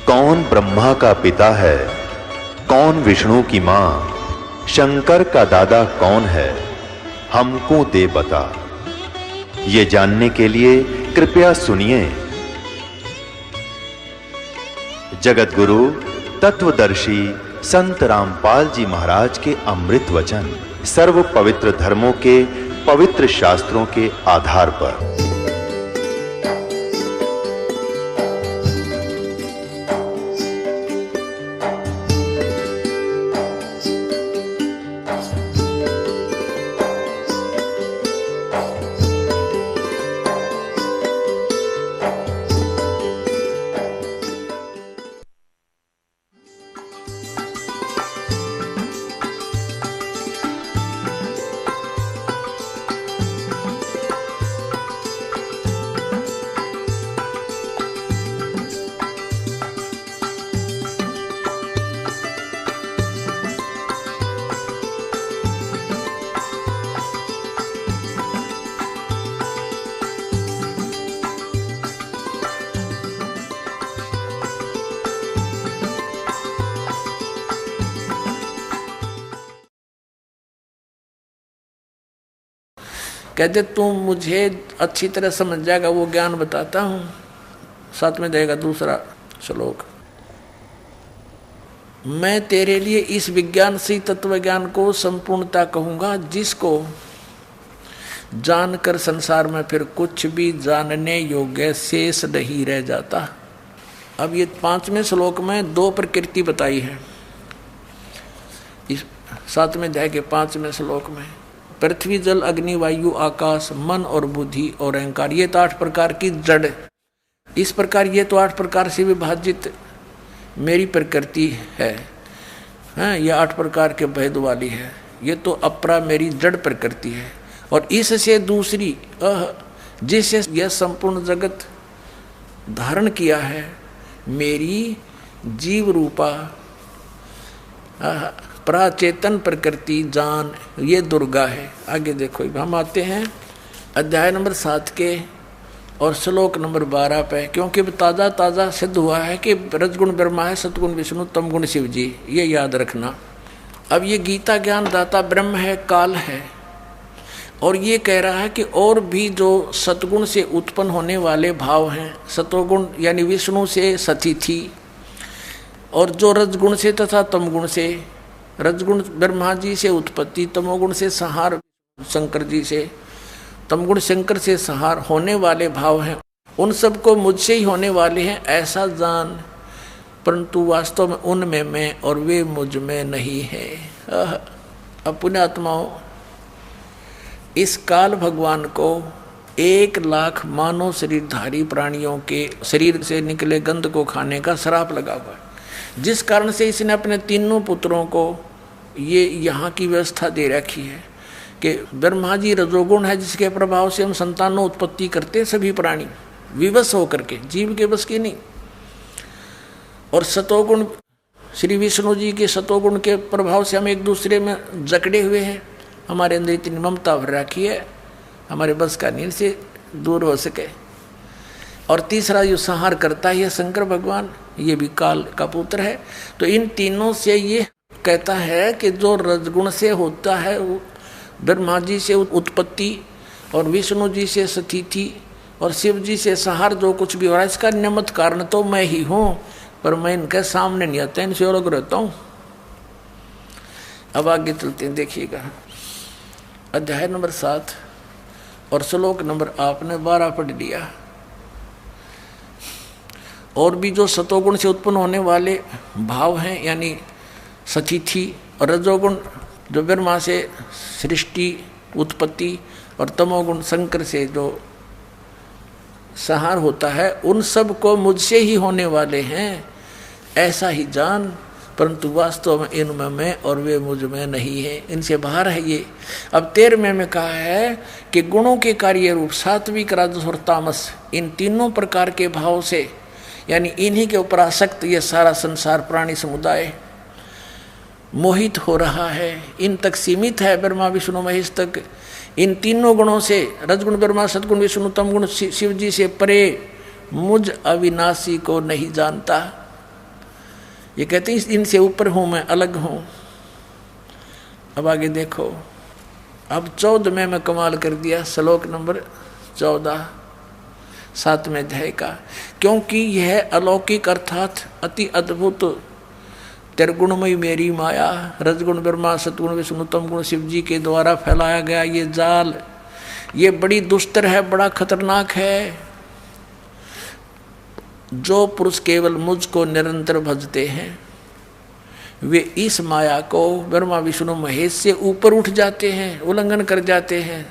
कौन ब्रह्मा का पिता है, कौन विष्णु की मां, शंकर का दादा कौन है, हमको दे बता। ये जानने के लिए कृपया सुनिए। जगत गुरु तत्वदर्शी संत रामपाल जी महाराज के अमृत वचन सर्व पवित्र धर्मों के पवित्र शास्त्रों के आधार पर। कहते तुम मुझे अच्छी तरह समझ जाएगा वो ज्ञान बताता हूं। साथ में देगा दूसरा श्लोक। मैं तेरे लिए इस विज्ञान से तत्व ज्ञान को संपूर्णता कहूंगा, जिसको जानकर संसार में फिर कुछ भी जानने योग्य शेष नहीं रह जाता। अब ये 5वें श्लोक में 2 प्रकृति बताई है। इस 7वें अध्याय के 5वें श्लोक में पृथ्वी, जल, अग्नि, वायु, आकाश, मन और बुद्धि और अहंकार, ये तो 8 प्रकार की जड़। इस प्रकार ये तो 8 प्रकार से विभाजित मेरी प्रकृति है। ये 8 प्रकार के भेद वाली है। ये तो अपरा मेरी जड़ प्रकृति है। और इससे दूसरी जिससे यह संपूर्ण जगत धारण किया है, मेरी जीव रूपा प्राचेतन प्रकृति जान, ये दुर्गा है। आगे देखो, हम आते हैं अध्याय नंबर 7 के और श्लोक नंबर 12 पे, क्योंकि ताज़ा ताज़ा सिद्ध हुआ है कि रजगुण ब्रह्मा है, सतगुण विष्णु, तमगुण शिव जी, ये याद रखना। अब ये गीता ज्ञान दाता ब्रह्म है, काल है, और ये कह रहा है कि और भी जो सतगुण से उत्पन्न होने वाले भाव हैं, सतोगुण यानी विष्णु से सतिथि, और जो रजगुण से तथा तमगुण से, रजगुण ब्रह्मा जी से उत्पत्ति, तमोगुण से संहार शंकर जी से, तमगुण शंकर से संहार होने वाले भाव हैं, उन सबको मुझसे ही होने वाले हैं ऐसा जान, परंतु वास्तव में उनमें मैं और वे मुझ में नहीं है। अब पुण्यात्माओं, इस काल भगवान को 1 लाख मानव शरीरधारी प्राणियों के शरीर से निकले गंध को खाने का श्राप लगा हुआ है, जिस कारण से इसने अपने तीनों पुत्रों को ये यहाँ की व्यवस्था दे रखी है कि ब्रह्मा जी रजोगुण है, जिसके प्रभाव से हम संतानों उत्पत्ति करते हैं सभी प्राणी विवश होकर के, जीव के बस की नहीं। और सतोगुण श्री विष्णु जी के सतोगुण के प्रभाव से हम एक दूसरे में जकड़े हुए हैं, हमारे अंदर इतनी ममता भर रखी है, हमारे बस का नींद से दूर हो सके। और तीसरा जो संहार करता है शंकर भगवान, ये भी काल का पुत्र है। तो इन तीनों से ये कहता है कि जो रजगुण से होता है ब्रह्मा जी से उत्पत्ति, और विष्णु जी से स्थिति, और शिव जी से संहार, जो कुछ भी हो रहा है इसका निमित्त कारण तो मैं ही हूँ, पर मैं इनके सामने नहीं आता, इनसे अलग रहता हूँ। अब आगे चलते हैं, देखिएगा अध्याय नंबर 7 और श्लोक नंबर आपने 12 पढ़ लिया। और भी जो सतोगुण से उत्पन्न होने वाले भाव हैं, यानी सतिथि, और रजोगुण जो ब्रह्मा से सृष्टि उत्पत्ति, और तमोगुण शंकर से जो संहार होता है, उन सब को मुझसे ही होने वाले हैं ऐसा ही जान, परंतु वास्तव में इनमें मैं और वे मुझ में नहीं है, इनसे बाहर है ये। अब 13वें में कहा है कि गुणों के कार्य रूप सात्विक, राजस और तामस, इन तीनों प्रकार के भाव से, यानी इन्हीं के ऊपर आसक्त ये सारा संसार प्राणी समुदाय मोहित हो रहा है, इन तक सीमित है, ब्रह्मा विष्णु महेश तक। इन तीनों गुणों से, रजगुण ब्रह्मा, सद्गुण विष्णु, तमगुण शिव जी से परे मुझ अविनाशी को नहीं जानता। ये कहते हैं इनसे ऊपर हूं मैं, अलग हूं। अब आगे देखो, अब 14 में कमाल कर दिया, श्लोक नंबर 14 7वें अध्याय का। क्योंकि यह अलौकिक अर्थात अति अद्भुत त्रिगुणमयी मेरी माया, रजगुण ब्रह्मा सतगुण विष्णु तम गुण शिव जी के द्वारा फैलाया गया ये जाल, ये बड़ी दुस्तर है, बड़ा खतरनाक है। जो पुरुष केवल मुझको निरंतर भजते हैं वे इस माया को ब्रह्मा विष्णु महेश से ऊपर उठ जाते हैं, उल्लंघन कर जाते हैं।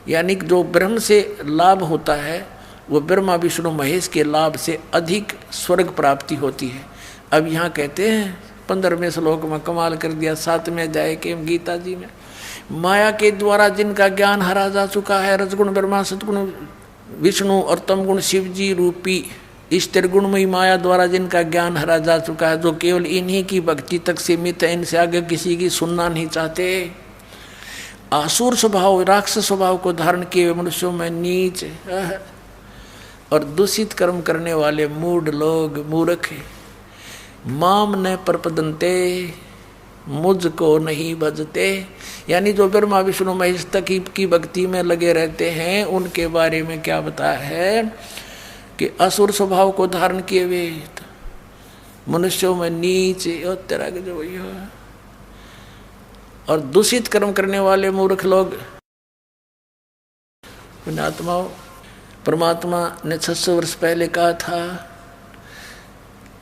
यानी जो ब्रह्म से लाभ होता है वो ब्रह्मा विष्णु महेश के लाभ से अधिक स्वर्ग प्राप्ति होती है। अब यहाँ कहते हैं 15वें श्लोक में कमाल कर दिया 7वें अध्याय के गीता जी में, माया के द्वारा जिनका ज्ञान हरा जा चुका है, रजगुण ब्रह्मा सतगुण विष्णु और तमगुण शिव जी रूपी इस त्रिगुणमयी माया द्वारा जिनका ज्ञान हरा जा चुका है, जो केवल इन्हीं की भक्ति तक सीमित है, इनसे आगे किसी की सुनना नहीं चाहते, आसुर स्वभाव राक्षस स्वभाव को धारण किए मनुष्यों में नीच और दूषित कर्म करने वाले मूढ़ लोग, मूर्ख, माम न प्रपदन्ते, मुझको नहीं भजते। यानी जो ब्रह्मा विष्णु महेश तक की भक्ति में लगे रहते हैं, उनके बारे में क्या बताया है कि असुर स्वभाव को धारण किए हुए मनुष्यों में नीच और तरह के जो और दूषित कर्म करने वाले मूर्ख लोग। पुण्यात्माओं, परमात्मा ने 600 वर्ष पहले कहा था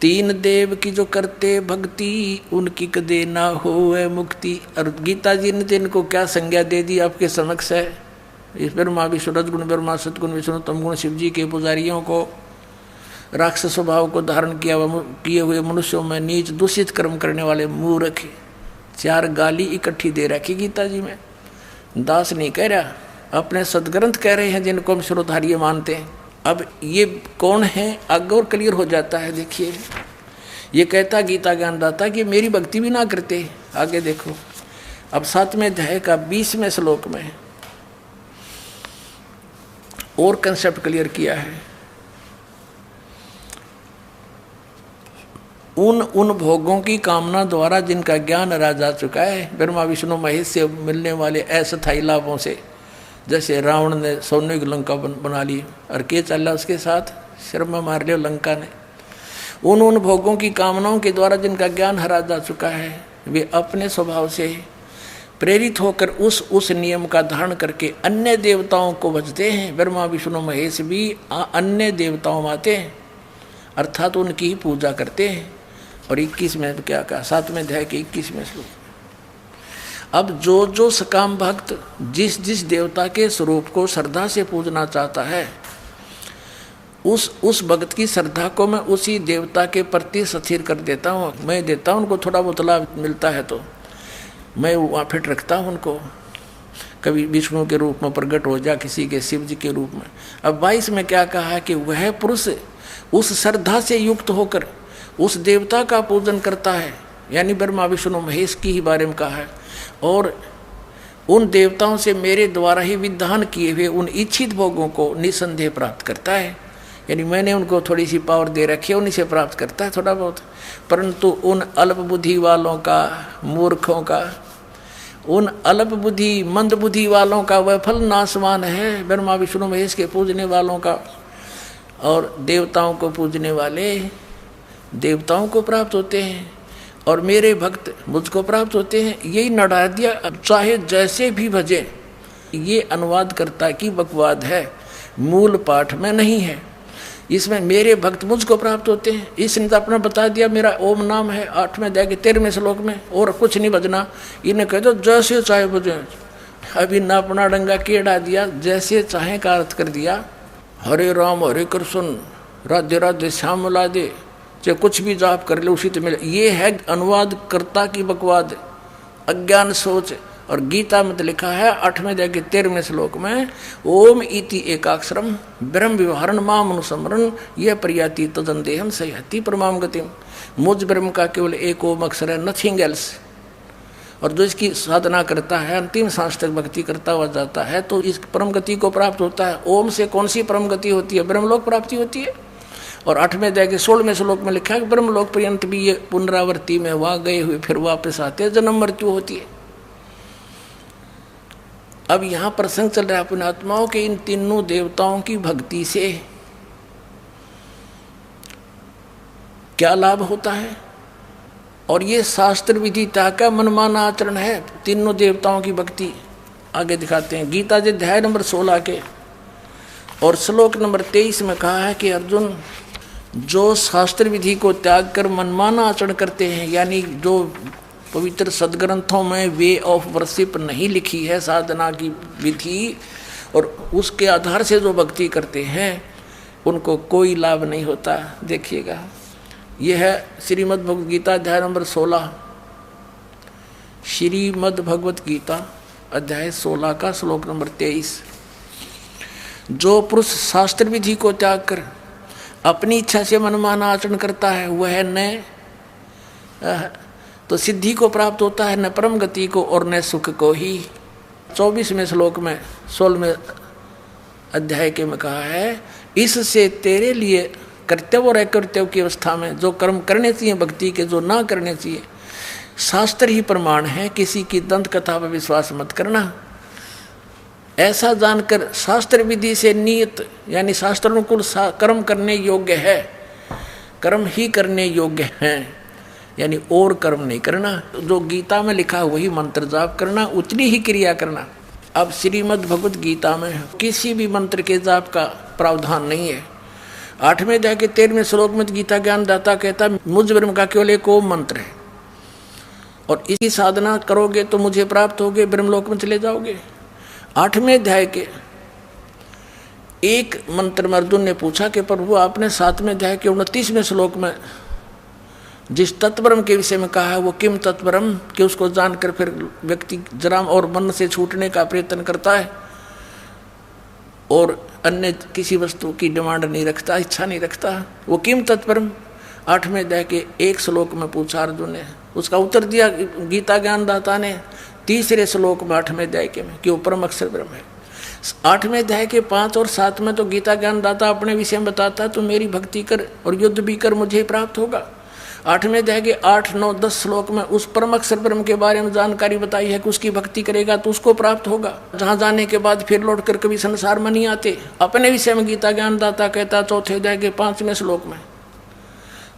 3 देव की जो करते भक्ति उनकी कदे ना होवे मुक्ति। और गीता जी ने इनको क्या संज्ञा दे दी आपके समक्ष है। इस ब्रह्मा विष्णु रजगुण ब्रह्मा सतगुण विष्णु तमगुण शिव जी के पुजारियों को राक्षस स्वभाव को धारण किए हुए मनुष्यों में नीच दूषित कर्म करने वाले मूर्ख, 4 गाली इकट्ठी दे रखी गीता जी में। दास नहीं कह रहा, अपने सदग्रंथ कह रहे हैं जिनको हम श्रोधार्य मानते हैं। अब ये कौन है आगे और क्लियर हो जाता है। देखिए, ये कहता गीता ज्ञानदाता कि मेरी भक्ति भी ना करते। आगे देखो, अब 7वें अध्याय का 20वें श्लोक में और कंसेप्ट क्लियर किया है। उन भोगों की कामना द्वारा जिनका ज्ञान हरा जा चुका है ब्रह्मा विष्णु महेश से मिलने वाले अस्थायी लाभों से, जैसे रावण ने सोने की लंका बना ली और के चला उसके साथ, शर्मा मार लिया लंका ने। उन भोगों की कामनाओं के द्वारा जिनका ज्ञान हरा जा चुका है वे अपने स्वभाव से प्रेरित होकर उस नियम का धारण करके अन्य देवताओं को भजते हैं। ब्रह्मा विष्णु महेश भी अन्य देवताओं में आते हैं, अर्थात उनकी ही पूजा करते हैं। और 21 में क्या कहा, 7वें अध्याय के 21वें श्लोक, अब जो सकाम भक्त जिस देवता के स्वरूप को श्रद्धा से पूजना चाहता है, उस भक्त की श्रद्धा को मैं उसी देवता के प्रति स्थिर कर देता हूँ। मैं देता हूँ उनको, थोड़ा बहुत लाभ मिलता है तो मैं वहाँ फिट रखता हूँ उनको। कभी विष्णु के रूप में प्रकट हो जा, किसी के शिव जी के रूप में। अब 22 में क्या कहा है कि वह पुरुष उस श्रद्धा से युक्त होकर उस देवता का पूजन करता है, यानी ब्रह्मा विष्णु महेश की ही बारे में कहा है, और उन देवताओं से मेरे द्वारा ही विधान किए हुए उन इच्छित भोगों को निसंदेह प्राप्त करता है। यानी मैंने उनको थोड़ी सी पावर दे रखी है, उन्हीं से प्राप्त करता है थोड़ा बहुत। परंतु उन अल्प बुद्धि वालों का, मूर्खों का, उन अल्प बुद्धि मंद बुद्धि वालों का वह फल नाशवान है। ब्रह्मा विष्णु महेश के पूजने वालों का और देवताओं को पूजने वाले देवताओं को प्राप्त होते हैं और मेरे भक्त मुझको प्राप्त होते हैं। यही नड़ा दिया। अब चाहे जैसे भी भजे, ये अनुवादकर्ता की बकवाद है, मूल पाठ में नहीं है। इसमें मेरे भक्त मुझको प्राप्त होते हैं, इसने तो अपना बता दिया, मेरा ओम नाम है 8वें अध्याय के 13वें श्लोक में, और कुछ नहीं भजना। इन्हें कह दो जैसे चाहे भजे। अभी ना अपना डंगा केड़ा दिया, जैसे चाहे का अर्थ कर दिया। हरे राम हरे कृष्ण राधे राधे श्याम राधे, चाहे कुछ भी जाप कर ले उसी तो मिले। ये है अनुवादकर्ता की बकवाद, अज्ञान सोच। और गीता में तो लिखा है 8वें अध्याय के 13वें श्लोक में, ओम इति एकाक्षरम ब्रह्म व्यवहारण माम अनुस्मरण यह प्रयाति तदंदेहम सह्यति परमाम गतिम। मुझ ब्रह्म का केवल एक ओम अक्षर है, नथिंग एल्स। और जो इसकी साधना करता है, अंतिम सांस तक भक्ति करता हुआ जाता है, तो इस परम गति को प्राप्त होता है। ओम से कौन सी परम गति होती है? ब्रह्मलोक प्राप्ति होती है। और 8वें अध्याय के 16वें श्लोक में लिखा है कि ब्रह्मलोक पर्यंत भी ये पुनरावृत्ति में वहां गए हुए फिर वापस आते हैं, जन्म मृत्यु होती है। अब यहां प्रसंग चल रहा है पुण्यात्माओं के इन तीनों देवताओं की भक्ति से क्या लाभ होता है, और ये शास्त्र विधिता का मनमाना आचरण है। तीनों देवताओं की भक्ति आगे दिखाते हैं। गीता जी अध्याय नंबर 16 के और श्लोक नंबर 23 में कहा है कि अर्जुन, जो शास्त्र विधि को त्याग कर मनमाना आचरण करते हैं, यानी जो पवित्र सदग्रंथों में वे ऑफ वर्शिप नहीं लिखी है, साधना की विधि, और उसके आधार से जो भक्ति करते हैं उनको कोई लाभ नहीं होता। देखिएगा, यह है श्रीमद् भगवद गीता अध्याय नंबर 16, श्रीमद् भगवद गीता अध्याय 16 का श्लोक नंबर 23। जो पुरुष शास्त्र विधि को त्याग कर अपनी इच्छा से मनमाना आचरण करता है वह न तो सिद्धि को प्राप्त होता है, न परम गति को और न सुख को ही। 24वें श्लोक में 16वें अध्याय के में कहा है, इससे तेरे लिए कर्तव्य और अकर्तव्य की अवस्था में जो कर्म करने चाहिए भक्ति के, जो ना करने चाहिए, शास्त्र ही प्रमाण है। किसी की दंत कथा पर विश्वास मत करना। ऐसा जानकर शास्त्र विधि से नियत यानी शास्त्र अनुकूल कर्म करने योग्य है, कर्म ही करने योग्य हैं, यानी और कर्म नहीं करना। जो गीता में लिखा वही मंत्र जाप करना, उतनी ही क्रिया करना। अब श्रीमद् भगवद गीता में किसी भी मंत्र के जाप का प्रावधान नहीं है। 8वें अध्याय के 13वें श्लोक में गीता ज्ञानदाता कहता है, मुझ ब्रह्म का केवल एक ओम मंत्र है और इसकी साधना करोगे तो मुझे प्राप्त होगे, ब्रह्मलोक में चले जाओगे। 8वें अध्याय के एक मंत्र में अर्जुन ने पूछा कि प्रभु आपने 7वें अध्याय के 29वें श्लोक में जिस तत्ब्रह्म के विषय में कहा है वो किम तत्ब्रह्म, कि उसको जानकर फिर व्यक्ति जराम और मन से छूटने का प्रयत्न करता है और अन्य किसी वस्तु की डिमांड नहीं रखता, इच्छा नहीं रखता, वो किम तत्ब्रह्म 8वें अध्याय के एक श्लोक में पूछा अर्जुन ने। उसका उत्तर दिया गीता ज्ञानदाता ने 3रे श्लोक में 8वें अध्याय के में कि वो परम अक्षर ब्रह्म है। 8वें अध्याय के 5 और 7 में तो गीता ज्ञानदाता अपने विषय में बताता तो मेरी भक्ति कर और युद्ध भी कर मुझे प्राप्त होगा। 8वें अध्याय के 8, 9, 10 श्लोक में उस परम अक्षर ब्रह्म के बारे में जानकारी बताई है कि उसकी भक्ति करेगा तो उसको प्राप्त होगा, जहाँ जाने के बाद फिर लौट कर कभी संसार में नहीं आते। अपने विषय में गीता ज्ञानदाता कहता 4थे अध्याय के 5वें श्लोक में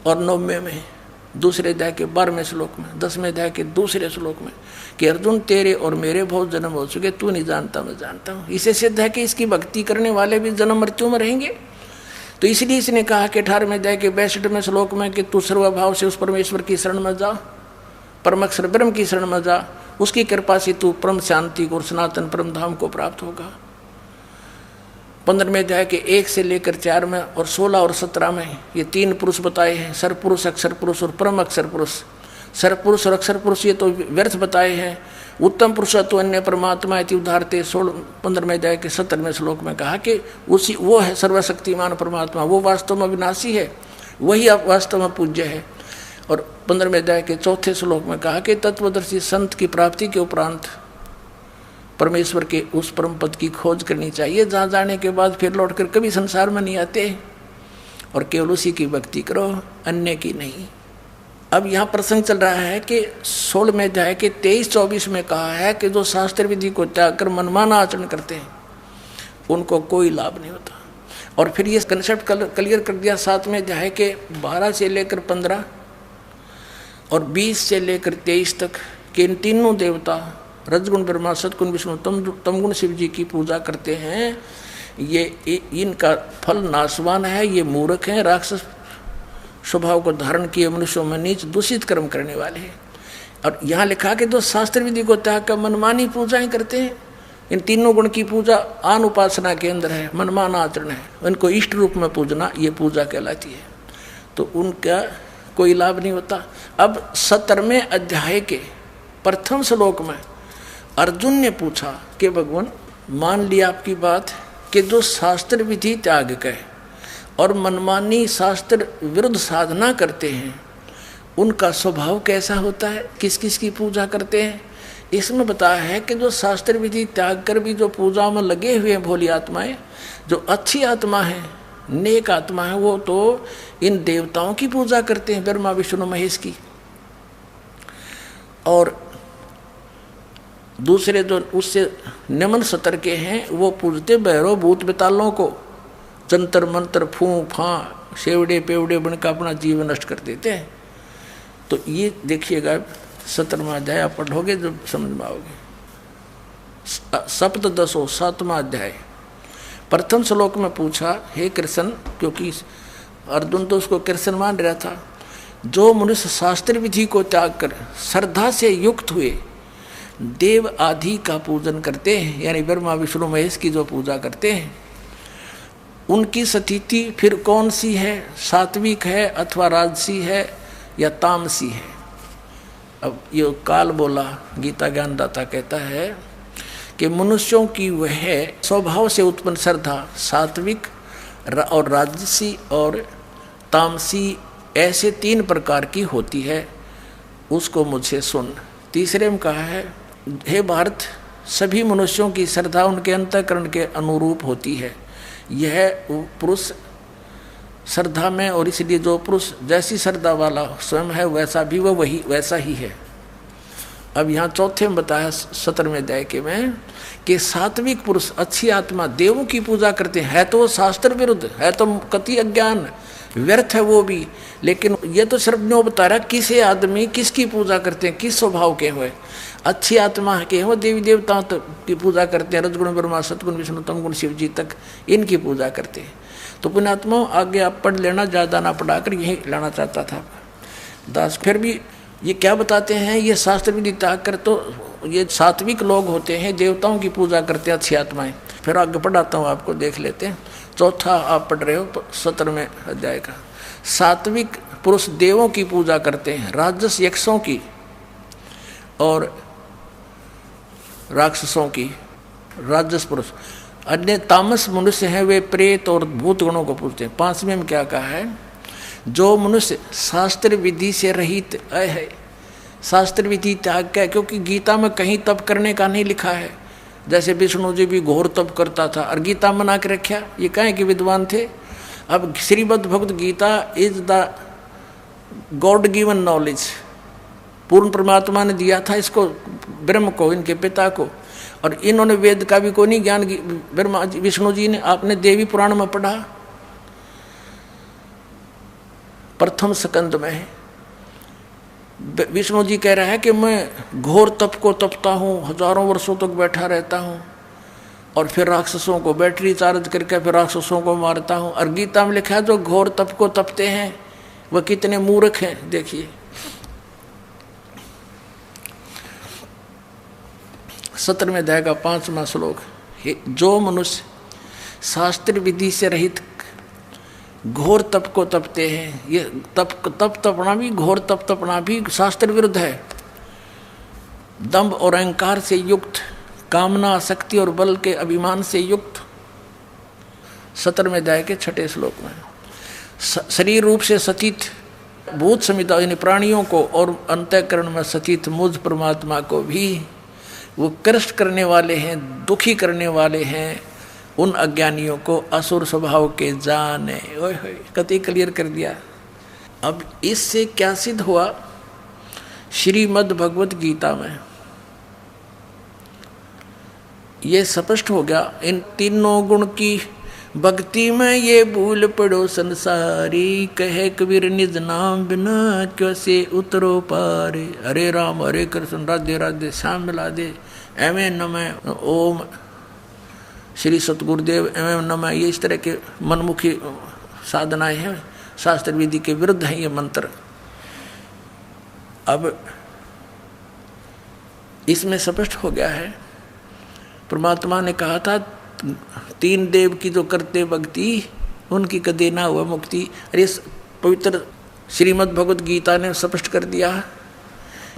और 9वें में, 2रे अध्याय के 12वें श्लोक में, 10वें अध्याय के 2रे श्लोक में कि अर्जुन तेरे और मेरे बहुत जन्म हो चुके, तू नहीं जानता मैं जानता हूँ। इसे सिद्ध है कि इसकी भक्ति करने वाले भी जन्म मृत्यु में रहेंगे। तो इसलिए इसने कहा कि 18वें अध्याय के 62वें श्लोक में कि तू सर्वभाव से उस परमेश्वर की शरण में जा, परम अक्षर ब्रह्म की शरण में जा, उसकी कृपा से तू परम शांति और सनातन परम धाम को प्राप्त होगा। 15वें अध्याय के 1 से लेकर 4 में और 16 और 17 में ये 3 पुरुष बताए हैं, सर पुरुष, अक्षर पुरुष और परम अक्षर पुरुष। सर पुरुष और अक्षर पुरुष ये तो व्यर्थ बताए हैं। उत्तम पुरुष तो अन्य परमात्मा इति उदाहरते 15वें अध्याय के 17वें श्लोक में कहा कि उसी वो है सर्वशक्तिमान परमात्मा, वो वास्तव में विनाशी है, वही आप वास्तव में पूज्य है। और 15वें अध्याय के 4थे श्लोक में कहा कि तत्वदर्शी संत की प्राप्ति के उपरांत परमेश्वर के उस परम पद की खोज करनी चाहिए, जहाँ जाने के बाद फिर लौट कर कभी संसार में नहीं आते और केवल उसी की भक्ति करो, अन्य की नहीं। अब यहाँ प्रसंग चल रहा है कि 16वें अध्याय के 23-24 में कहा है कि जो शास्त्र विधि को त्याग कर मनमाना आचरण करते हैं उनको कोई लाभ नहीं होता। और फिर ये कंसेप्ट क्लियर कर दिया 7वें अध्याय के 12 से लेकर 15 और 20 से लेकर 23 तक कि इन तीनों देवता रजगुण ब्रह्मा, सतगुण विष्णु, तमगुण शिव जी की पूजा करते हैं। ये इनका फल नाशवान है, ये मूर्ख हैं, राक्षस स्वभाव को धारण किए मनुष्यों में नीच दूषित कर्म करने वाले हैं। और यहाँ लिखा कि जो शास्त्र विधि को त्याग कर मनमानी पूजाएं करते हैं, इन तीनों गुण की पूजा आन उपासना के अंदर है, मनमाना आचरण है, उनको इष्ट रूप में पूजना ये पूजा कहलाती है, तो उनका कोई लाभ नहीं होता। अब 17वें अध्याय के प्रथम श्लोक में अर्जुन ने पूछा कि भगवान मान लिया आपकी बात कि जो शास्त्र विधि त्याग कर और मनमानी शास्त्र विरुद्ध साधना करते हैं उनका स्वभाव कैसा होता है, किस किस की पूजा करते हैं। इसमें बताया है कि जो शास्त्र विधि त्याग कर भी जो पूजा में लगे हुए हैं भोली आत्माएं, जो अच्छी आत्मा है नेक आत्मा है वो तो इन देवताओं की पूजा करते हैं, ब्रह्मा विष्णु महेश की। और दूसरे जो उससे निम्न स्तर के हैं वो पूजते भैरव भूत बेतालों को, जंतर मंत्र फूं फां शेवड़े पेवड़े बनकर अपना जीवन नष्ट कर देते हैं। तो ये देखिएगा 17वां अध्याय आप पढ़ोगे जब समझ में आओगे। सप्तदशो 7वां अध्याय। प्रथम श्लोक में पूछा, हे कृष्ण, क्योंकि अर्जुन तो उसको कृष्ण मान रहा था, जो मनुष्य शास्त्र विधि को त्याग कर श्रद्धा से युक्त हुए देव आदि का पूजन करते हैं, यानी ब्रह्मा विष्णु महेश की जो पूजा करते हैं, उनकी स्थिति फिर कौन सी है? सात्विक है अथवा राजसी है या तामसी है? अब ये काल बोला गीता ज्ञानदाता कहता है कि मनुष्यों की वह स्वभाव से उत्पन्न श्रद्धा सात्विक और राजसी और तामसी ऐसे 3 प्रकार की होती है, उसको मुझसे सुन। तीसरे में कहा है, हे भारत, सभी मनुष्यों की श्रद्धा उनके अंतःकरण के अनुरूप होती है। यह पुरुष श्रद्धा में, और इसलिए जो पुरुष जैसी श्रद्धा वाला स्वयं है वैसा भी वह वही वैसा ही है। अब यहाँ चौथे में बताया 17वें अध्याय के में कि सात्विक पुरुष अच्छी आत्मा देवों की पूजा करते हैं। है तो वो शास्त्र विरुद्ध है, तो कति अज्ञान व्यर्थ है वो भी, लेकिन ये तो सिर्फ न्यों बता रहा किसे आदमी किसकी पूजा करते हैं, किस स्वभाव के हुए। अच्छी आत्मा के वो देवी देवताओं की पूजा करते हैं, रजगुण ब्रह्मा सतगुण विष्णु तमगुण शिव जी तक इनकी पूजा करते हैं। तो पुण्यात्मा आगे आप पढ़ लेना, ज़्यादा ना पढ़ाकर यही लाना चाहता था दास। फिर भी ये क्या बताते हैं, ये शास्त्र विधि त्याग कर तो ये सात्विक लोग होते हैं, देवताओं की पूजा करते हैं अच्छी आत्माएं। फिर आगे पढ़ाता हूँ आपको, देख लेते हैं। चौथा आप पढ़ रहे हो 17वें अध्याय का। सात्विक पुरुष देवों की पूजा करते हैं, राजस यक्षों की और राक्षसों की, राजस पुरुष। अन्य तामस मनुष्य हैं, वे प्रेत और भूत गणों को पूजते हैं। 5वें में क्या कहा है, जो मनुष्य शास्त्र विधि से रहित है, शास्त्र विधि त्याग का, क्योंकि गीता में कहीं तप करने का नहीं लिखा है। जैसे विष्णु जी भी घोर तप करता था और गीता मना के रखा, ये कहें कि विद्वान थे। अब Shrimad Bhagavad Gita is the God given knowledge, पूर्ण परमात्मा ने दिया था इसको ब्रह्म को, इनके पिता को, और इन्होंने वेद का भी कोई नहीं ज्ञान। ब्रह्मा विष्णु जी ने, आपने देवी पुराण में पढ़ा, प्रथम स्कंद में विष्णु जी कह रहा है कि मैं घोर तप को तपता हूँ, हजारों वर्षों तक बैठा रहता हूँ, और फिर राक्षसों को बैटरी चार्ज करके फिर राक्षसों को मारता हूँ। और गीता में लिखा है जो घोर तप को तपते हैं वह कितने मूर्ख हैं। देखिए 17वें अध्याय का 5वां श्लोक, जो मनुष्य शास्त्र विधि से रहित घोर तप को तपते हैं, ये तप तपना भी, घोर तप तपना भी शास्त्र विरुद्ध है। दंभ और अहंकार से युक्त, कामना आसक्ति और बल के अभिमान से युक्त। 17वें अध्याय के 6ठे श्लोक में, शरीर रूप से सचित भूत समिता यानी प्राणियों को और अंतःकरण में सचित मुझ परमात्मा को भी वो कष्ट करने वाले हैं, दुखी करने वाले हैं। उन अज्ञानियों को असुर स्वभाव के जाने। कति क्लियर कर दिया। अब इससे क्या सिद्ध हुआ, श्रीमद् भगवत गीता में ये स्पष्ट हो गया। इन तीनों गुण की भक्ति में ये भूल पड़ो संसारी, कहे कबीर निज नाम बिना कैसे उतरो पारे। हरे राम हरे कृष्ण राधे राधे श्याम मिला दे, एवं नमः ओम श्री सतगुरुदेव एवं नमः। ये इस तरह के मनमुखी साधनाएं हैं, शास्त्र विधि के विरुद्ध है ये मंत्र। अब इसमें स्पष्ट हो गया है, परमात्मा ने कहा था 3 देव की जो करते भक्ति उनकी कदे ना हुआ मुक्ति। अरे पवित्र श्रीमद् भगवद गीता ने स्पष्ट कर दिया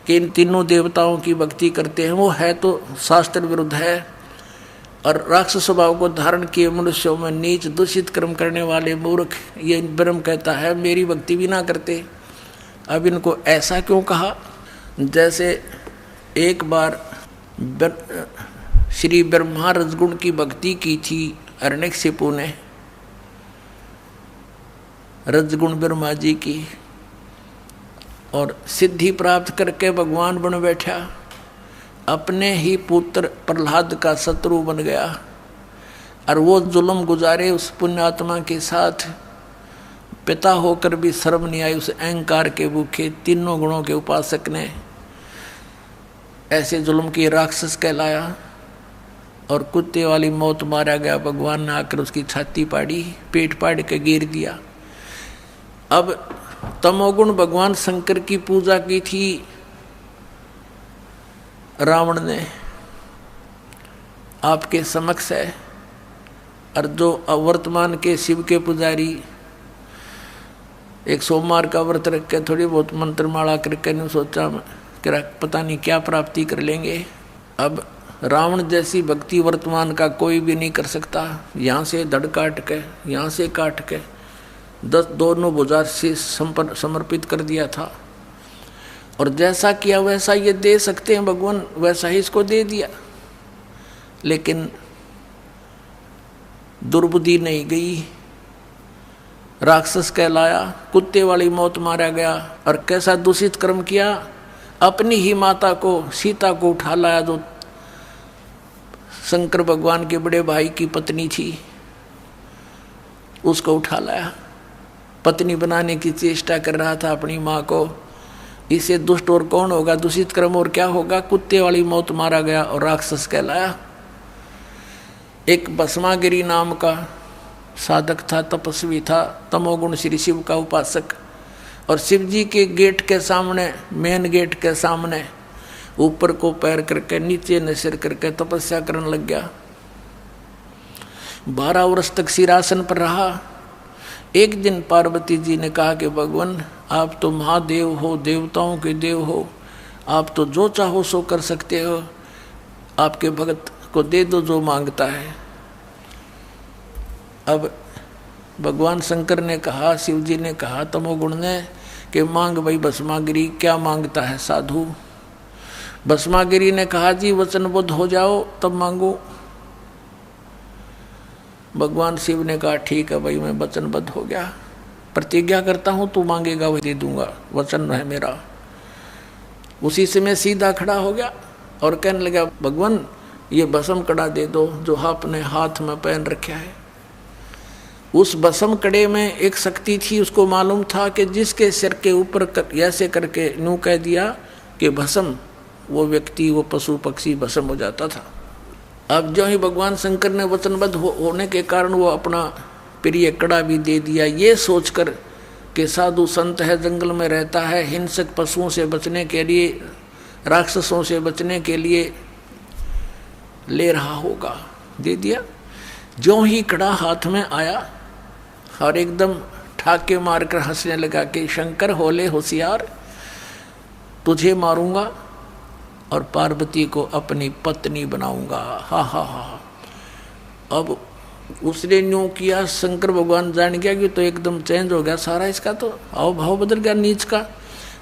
कि इन तीनों देवताओं की भक्ति करते हैं, वो है तो शास्त्र विरुद्ध है। और राक्षस स्वभाव को धारण किए मनुष्यों में नीच दूषित कर्म करने वाले मूर्ख, ये ब्रह्म कहता है मेरी भक्ति भी ना करते। अब इनको ऐसा क्यों कहा, जैसे एक बार श्री ब्रह्मा रजगुण की भक्ति की थी हिरण्यकशिपु ने, रजगुण ब्रह्मा जी की, और सिद्धि प्राप्त करके भगवान बन बैठा। अपने ही पुत्र प्रहलाद का शत्रु बन गया, और वो जुल्म गुजारे उस पुण्यात्मा के साथ। पिता होकर भी शर्म नहीं आई उस अहंकार के भूखे तीनों गुणों के उपासक ने। ऐसे जुल्म की राक्षस कहलाया और कुत्ते वाली मौत मारा गया। भगवान ने आकर उसकी छाती पाड़ी, पेट पाड़ के गिर दिया। अब तमोगुण भगवान शंकर की पूजा की थी रावण ने, आपके समक्ष है। और जो वर्तमान के शिव के पुजारी एक सोमवार का व्रत रख के थोड़ी बहुत मंत्रमाला करके नहीं सोचा कि पता नहीं क्या प्राप्ति कर लेंगे। अब रावण जैसी भक्ति वर्तमान का कोई भी नहीं कर सकता। यहाँ से धड़ काट के, यहाँ से काट के 10 दोनों भुजा से समर्पित कर दिया था। और जैसा किया वैसा ये दे सकते हैं भगवान, वैसा ही इसको दे दिया। लेकिन दुर्बुद्धि नहीं गई, राक्षस कहलाया, कुत्ते वाली मौत मारा गया। और कैसा दूषित कर्म किया, अपनी ही माता को, सीता को उठा लाया, जो शंकर भगवान के बड़े भाई की पत्नी थी, उसको उठा लाया। पत्नी बनाने की चेष्टा कर रहा था अपनी माँ को। इसे दुष्ट और कौन होगा, दूषित कर्म और क्या होगा। कुत्ते वाली मौत मारा गया और राक्षस कहलाया। एक भस्मागिरी नाम का साधक था, तपस्वी था, तमोगुण श्री शिव का उपासक। और शिव जी के गेट के सामने, मेन गेट के सामने ऊपर को पैर करके नीचे न सिर करके तपस्या करने लग गया। 12 वर्ष तक सिरासन पर रहा। एक दिन पार्वती जी ने कहा कि भगवान आप तो महादेव हो, देवताओं के देव हो, आप तो जो चाहो सो कर सकते हो, आपके भगत को दे दो जो मांगता है। अब भगवान शंकर ने कहा, शिव जी ने कहा तमोगुण ने कि मांग भाई भस्मागिरी, क्या मांगता है साधु। भस्मागिरी ने कहा जी वचनबद्ध हो जाओ तब मांगो। भगवान शिव ने कहा ठीक है भाई, मैं वचनबद्ध हो गया, प्रतिज्ञा करता हूं तू मांगेगा वही दे दूंगा, वचन है मेरा। उसी से मैं सीधा खड़ा हो गया और कहने लगा भगवान ये भस्म कड़ा दे दो जो आपने हाथ में पहन रखा है। उस भस्म कड़े में एक शक्ति थी, उसको मालूम था कि जिसके सिर के ऊपर ऐसे करके यूं कह दिया कि भस्म, वो व्यक्ति, वो पशु पक्षी भस्म हो जाता था। अब जो ही भगवान शंकर ने वचनबद्ध होने के कारण वो अपना प्रिय कड़ा भी दे दिया, ये सोचकर कि साधु संत है, जंगल में रहता है, हिंसक पशुओं से बचने के लिए, राक्षसों से बचने के लिए ले रहा होगा, दे दिया। जो ही कड़ा हाथ में आया और एकदम ठाके मारकर हंसने लगा कि शंकर होले होशियार, तुझे मारूंगा और पार्वती को अपनी पत्नी बनाऊंगा। हा हा हा। अब उसने न्यू किया, शंकर भगवान जान गया कि तो एकदम चेंज हो गया सारा, इसका तो हाव भाव बदल गया नीच का।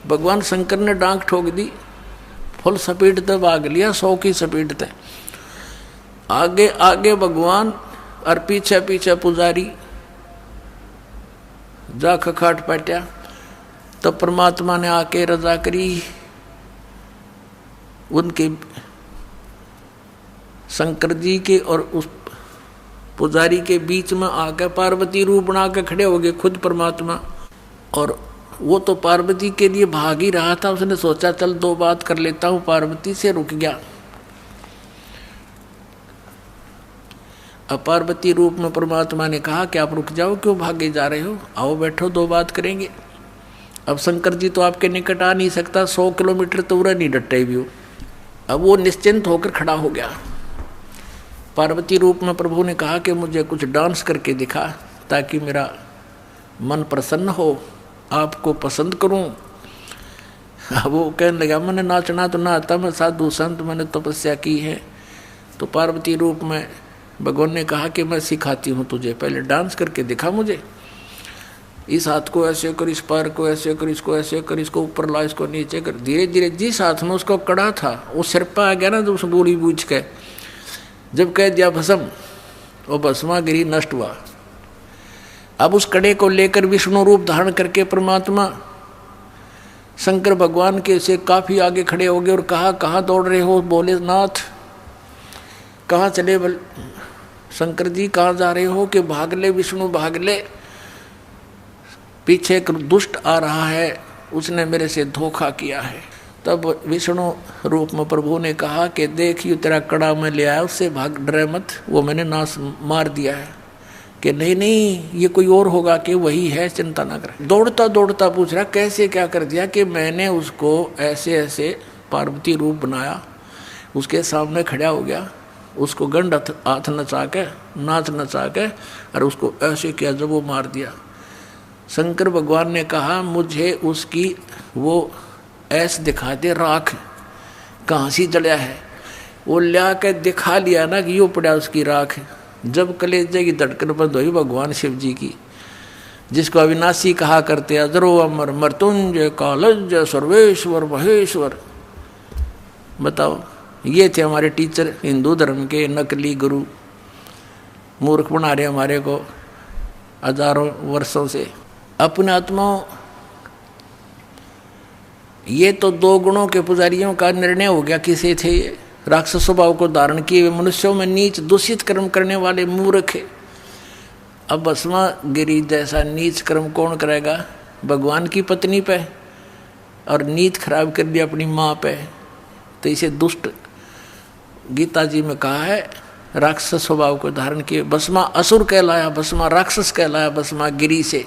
भगवान शंकर ने डांक ठोक दी, फुल स्पीड तक भाग लिया, 100 की स्पीड तक। आगे आगे भगवान और पीछे पीछे पुजारी, जा खखाट पटा। तो परमात्मा ने आके रजा करी, उनके शंकर जी के और उस पुजारी के बीच में आकर पार्वती रूप बना के खड़े हो गए खुद परमात्मा। और वो तो पार्वती के लिए भाग ही रहा था, उसने सोचा चल 2 बात कर लेता हूँ, पार्वती से रुक गया। अब पार्वती रूप में परमात्मा ने कहा कि आप रुक जाओ, क्यों भागे जा रहे हो, आओ बैठो 2 बात करेंगे। अब शंकर जी तो आपके निकट आ नहीं सकता, 100 किलोमीटर तो उड़ा नहीं डटे भी हो। अब वो निश्चिंत होकर खड़ा हो गया। पार्वती रूप में प्रभु ने कहा कि मुझे कुछ डांस करके दिखा ताकि मेरा मन प्रसन्न हो, आपको पसंद करूं। अब वो कहने लगा मैंने नाचना तो ना आता, मैं साधु संत, मैंने तपस्या की है। तो पार्वती रूप में भगवान ने कहा कि मैं सिखाती हूँ तुझे, पहले डांस करके दिखा मुझे। इस हाथ को ऐसे कर, इस पैर को ऐसे कर, इसको ऐसे कर, इसको ऊपर ला, इसको नीचे कर। धीरे धीरे जिस हाथ में उसको कड़ा था वो सिर पर आ गया ना, तो उस बूढ़ी बूझ के जब कह दिया भस्म, वो भस्मा गिरी नष्ट हुआ। अब उस कड़े को लेकर विष्णु रूप धारण करके परमात्मा शंकर भगवान के से काफी आगे खड़े हो गए और कहा, कहाँ दौड़ रहे हो? बोले, नाथ कहाँ चले? शंकर जी कहाँ जा रहे हो? कि भाग ले विष्णु भाग ले, पीछे एक दुष्ट आ रहा है, उसने मेरे से धोखा किया है। तब विष्णु रूप में प्रभु ने कहा कि देख, ये तेरा कड़ा में ले आया, उससे भाग, डरे मत, वो मैंने नाश मार दिया है। कि नहीं नहीं, ये कोई और होगा, कि वही है, चिंता ना कर। दौड़ता दौड़ता पूछ रहा, कैसे क्या कर दिया? कि मैंने उसको ऐसे ऐसे पार्वती रूप बनाया, उसके सामने खड़ा हो गया, उसको गंड हाथ नचा के, नाच नचा के, और उसको ऐसे किया जब वो मार दिया। शंकर भगवान ने कहा, मुझे उसकी वो ऐसे दिखा दे, राख कहाँ सी जलिया है। वो ला के दिखा लिया ना कि यो पड़ा उसकी राख। जब कलेजे की धड़कन बंद हुई भगवान शिव जी की, जिसको अविनाशी कहा करते, अजरो अमर मृत्युंजय कालज्जय सर्वेश्वर महेश्वर। बताओ, ये थे हमारे टीचर हिंदू धर्म के, नकली गुरु, मूर्ख बना रहे हमारे को हजारों वर्षों से। अपने आत्माओं, ये तो दो गुणों के पुजारियों का निर्णय हो गया। किसे थे ये? राक्षस स्वभाव को धारण किए मनुष्यों में नीच दूषित कर्म करने वाले मूर्ख है। अब भस्मा गिरी जैसा नीच कर्म कौन करेगा? भगवान की पत्नी पे, और नीत खराब कर दिया अपनी माँ पे। तो इसे दुष्ट, गीता जी में कहा है, राक्षस स्वभाव को धारण किए। भस्मा असुर कहलाया, भस्मा राक्षस कहलाया, भस्मा गिरी से।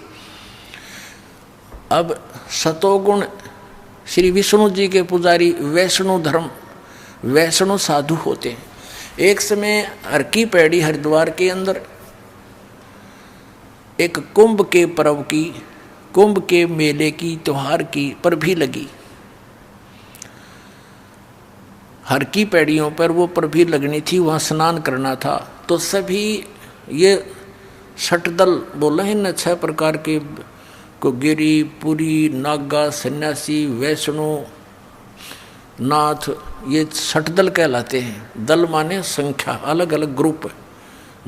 अब सतोगुण श्री विष्णु जी के पुजारी वैष्णु धर्म, वैष्णु साधु होते हैं। एक समय हर की पैड़ी हरिद्वार के अंदर एक कुंभ के पर्व की, कुंभ के मेले की, त्योहार की पर भी लगी। हर की पैड़ियों पर वो पर भी लगनी थी, वहाँ स्नान करना था। तो सभी ये षटदल बोला है न, 6 प्रकार के को, गिरी, पुरी, नागा, सन्यासी, वैष्णु, नाथ, ये षटदल कहलाते हैं। दल माने संख्या, अलग अलग ग्रुप,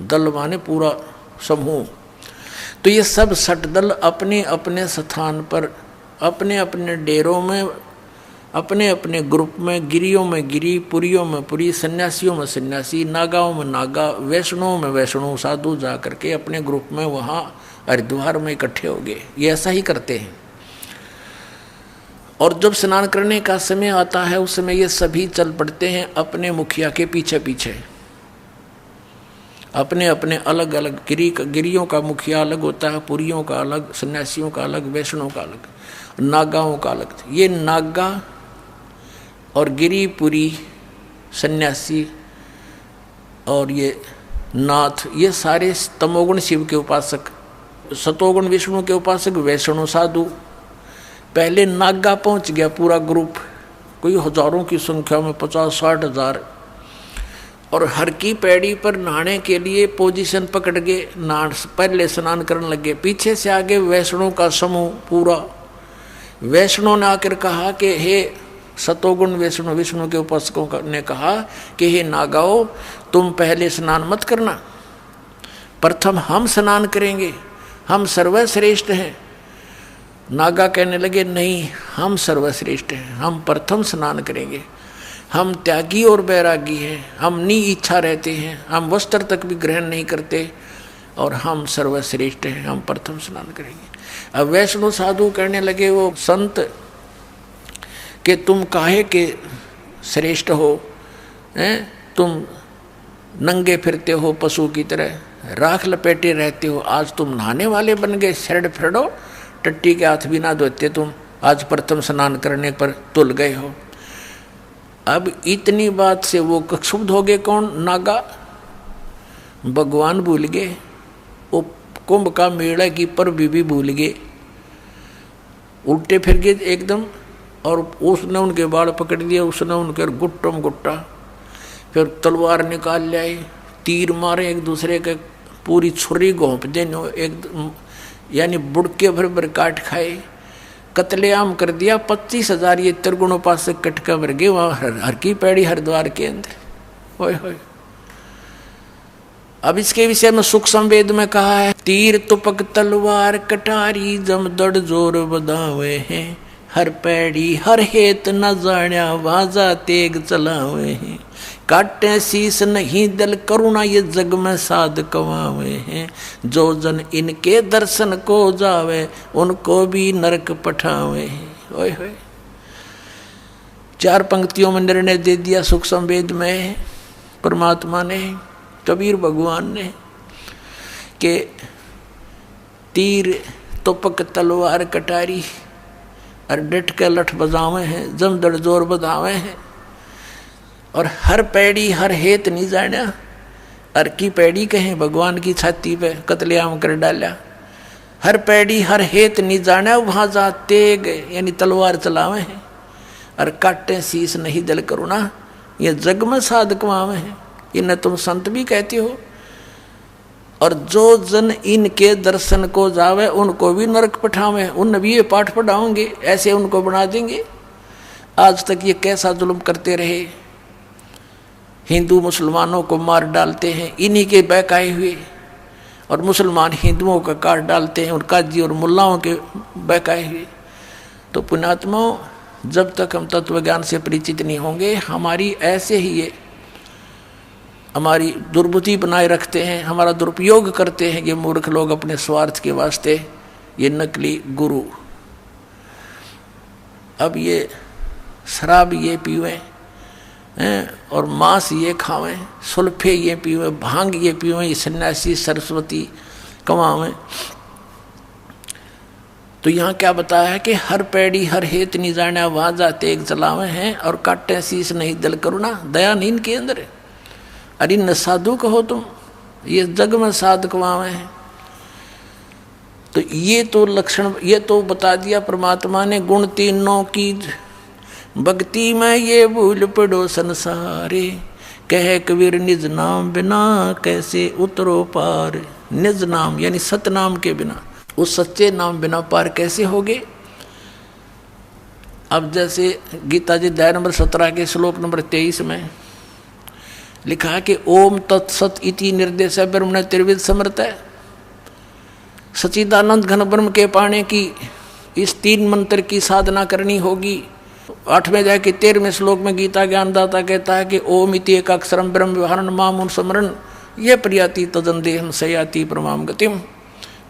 दल माने पूरा समूह। तो ये सब षटदल अपने अपने स्थान पर, अपने अपने डेरों में, अपने अपने ग्रुप में, गिरियों में गिरी, पुरियों में पुरी, सन्यासियों में सन्यासी, नागाओं में नागा, वैष्णुओं में वैष्णु साधु जा करके अपने ग्रुप में वहाँ हरिद्वार में इकट्ठे हो गए। ये ऐसा ही करते हैं। और जब स्नान करने का समय आता है, उस समय ये सभी चल पड़ते हैं अपने मुखिया के पीछे पीछे। अपने अपने अलग अलग, गिरियों का मुखिया अलग होता है, पुरियों का अलग, सन्यासियों का अलग, वैष्णव का अलग, नागाओं का अलग। ये नागा और गिरी, पुरी, सन्यासी और ये नाथ, ये सारे तमोगुण शिव के उपासक, सतोगुण विष्णु के उपासक, वैष्णव साधु। पहले नागा पहुंच गया पूरा ग्रुप, कोई हजारों की संख्या में, 50-60 हजार। और हर की पैड़ी पर नहाने के लिए पोजीशन पकड़ के पहले स्नान करने लगे। पीछे से आगे वैष्णव का समूह पूरा। वैष्णव ने आकर कहा कि हे सतोगुण वैष्णव, विष्णु के उपासकों ने कहा कि हे नागाओ, तुम पहले स्नान मत करना, प्रथम हम स्नान करेंगे, हम सर्वश्रेष्ठ हैं। नागा कहने लगे, नहीं, हम सर्वश्रेष्ठ हैं, हम प्रथम स्नान करेंगे। हम त्यागी और बैरागी हैं, हम नी इच्छा रहते हैं, हम वस्त्र तक भी ग्रहण नहीं करते, और हम सर्वश्रेष्ठ हैं, हम प्रथम स्नान करेंगे। अब वैष्णव साधु कहने लगे, वो संत, कि तुम काहे के श्रेष्ठ हो, तुम नंगे फिरते हो पशु की तरह, राख लपेटे रहते हो, आज तुम नहाने वाले बन गए, शरड फिरडो, टट्टी के हाथ भी ना धोते तुम, आज प्रथम स्नान करने पर तुल गए हो। अब इतनी बात से वो क्षुब्ध हो गए। कौन? नागा। भगवान भूल गए, वो कुंभ का मेला की पर भी भूल गए, उल्टे फिर गए एकदम। और उसने उनके बाल पकड़ लिए, उसने उनके गुट्टम गुट्टा, फिर तलवार निकाल लाए, तीर मारे एक दूसरे के, पूरी छुरी घोंप देने, एक यानी बुड़के भर भर काट खाए, कत्लेआम कर दिया। 25,000 ये त्रिगुण उपासक कटका मर गए वहाँ हर की पैड़ी हरिद्वार के अंदर। होय होय। अब इसके विषय में सुख संवेद में कहा है, तीर तुपक तलवार कटारी जम दड़ जोर बधावे हैं, हर पैड़ी हर हेत न जाण्या वाजा तेग चलावे हैं, काटे शीस नहीं दल करुणा ये जग में साध कमावे हैं, जो जन इनके दर्शन को जावे उनको भी नरक पठावे हैं। ओए होए, 4 पंक्तियों में निर्णय दे दिया सुख संवेद में परमात्मा ने, कबीर भगवान ने, कि तीर तुपक तलवार कटारी और डट के लठ बजावे हैं, जम दड़ जोर बधावे हैं, और हर पैड़ी हर हेत नहीं जाना। हर की पैड़ी कहें भगवान की छाती पे कतलेआम कर डाला, हर पैड़ी हर हेत नहीं जाना, वहाँ जा तेग यानी तलवार चलावे हैं, और काटे शीस नहीं दल करुणा ये जग में साध कमावे हैं, इन्हें तुम संत भी कहते हो। और जो जन इनके दर्शन को जावे उनको भी नरक पठावे, उन भी ये पाठ पढ़ाओगे, ऐसे उनको बना देंगे। आज तक ये कैसा जुल्म करते रहे, हिंदू मुसलमानों को मार डालते हैं इन्हीं के बहकाए हुए, और मुसलमान हिंदुओं का काट डालते हैं, और काजी और मुल्लाओं के बहकाए हुए। तो पुण्यात्माओं, जब तक हम तत्व ज्ञान से परिचित नहीं होंगे, हमारी ऐसे ही ये हमारी दुर्बुद्धि बनाए रखते हैं, हमारा दुरुपयोग करते हैं ये मूर्ख लोग अपने स्वार्थ के वास्ते, ये नकली गुरु। अब ये शराब ये पीवें और मांस ये खावें, सुल्फे ये पीवें, भांग ये पीवें, ये सन्यासी सरस्वती कमावें। तो यहाँ क्या बताया है कि हर पैड़ी हर हेत नहीं जाना वाजा तेग चलावे हैं, और काटे शीस नहीं दल करुणा, दया नींद के अंदर है। अरे न साधु कहो तुम, ये जग में साध कमावे हैं। तो ये तो लक्षण, ये तो बता दिया परमात्मा ने, गुण तीनों की भक्ति में ये भूल पड़ो संसारे, कहे कबीर निज नाम बिना कैसे उतरो पार। निज नाम यानी सतनाम के बिना, उस सच्चे नाम बिना पार कैसे होगे। अब जैसे गीता जी अध्याय नंबर 17 के श्लोक नंबर 23 में लिखा है कि ओम तत्सत इति निर्देश ब्रह्म ने त्रिविध समर्थ है। सच्चिदानंद घन ब्रह्म के पाने की इस 3 मंत्र की साधना करनी होगी। 8वें अध्याय के 13वें श्लोक में गीता ज्ञानदाता कहता है कि ओम इति एक अक्षरम ब्रह्म व्यवहारन माम स्मरण ये प्रियाति तदन देहम सयाति परमाम गतिम।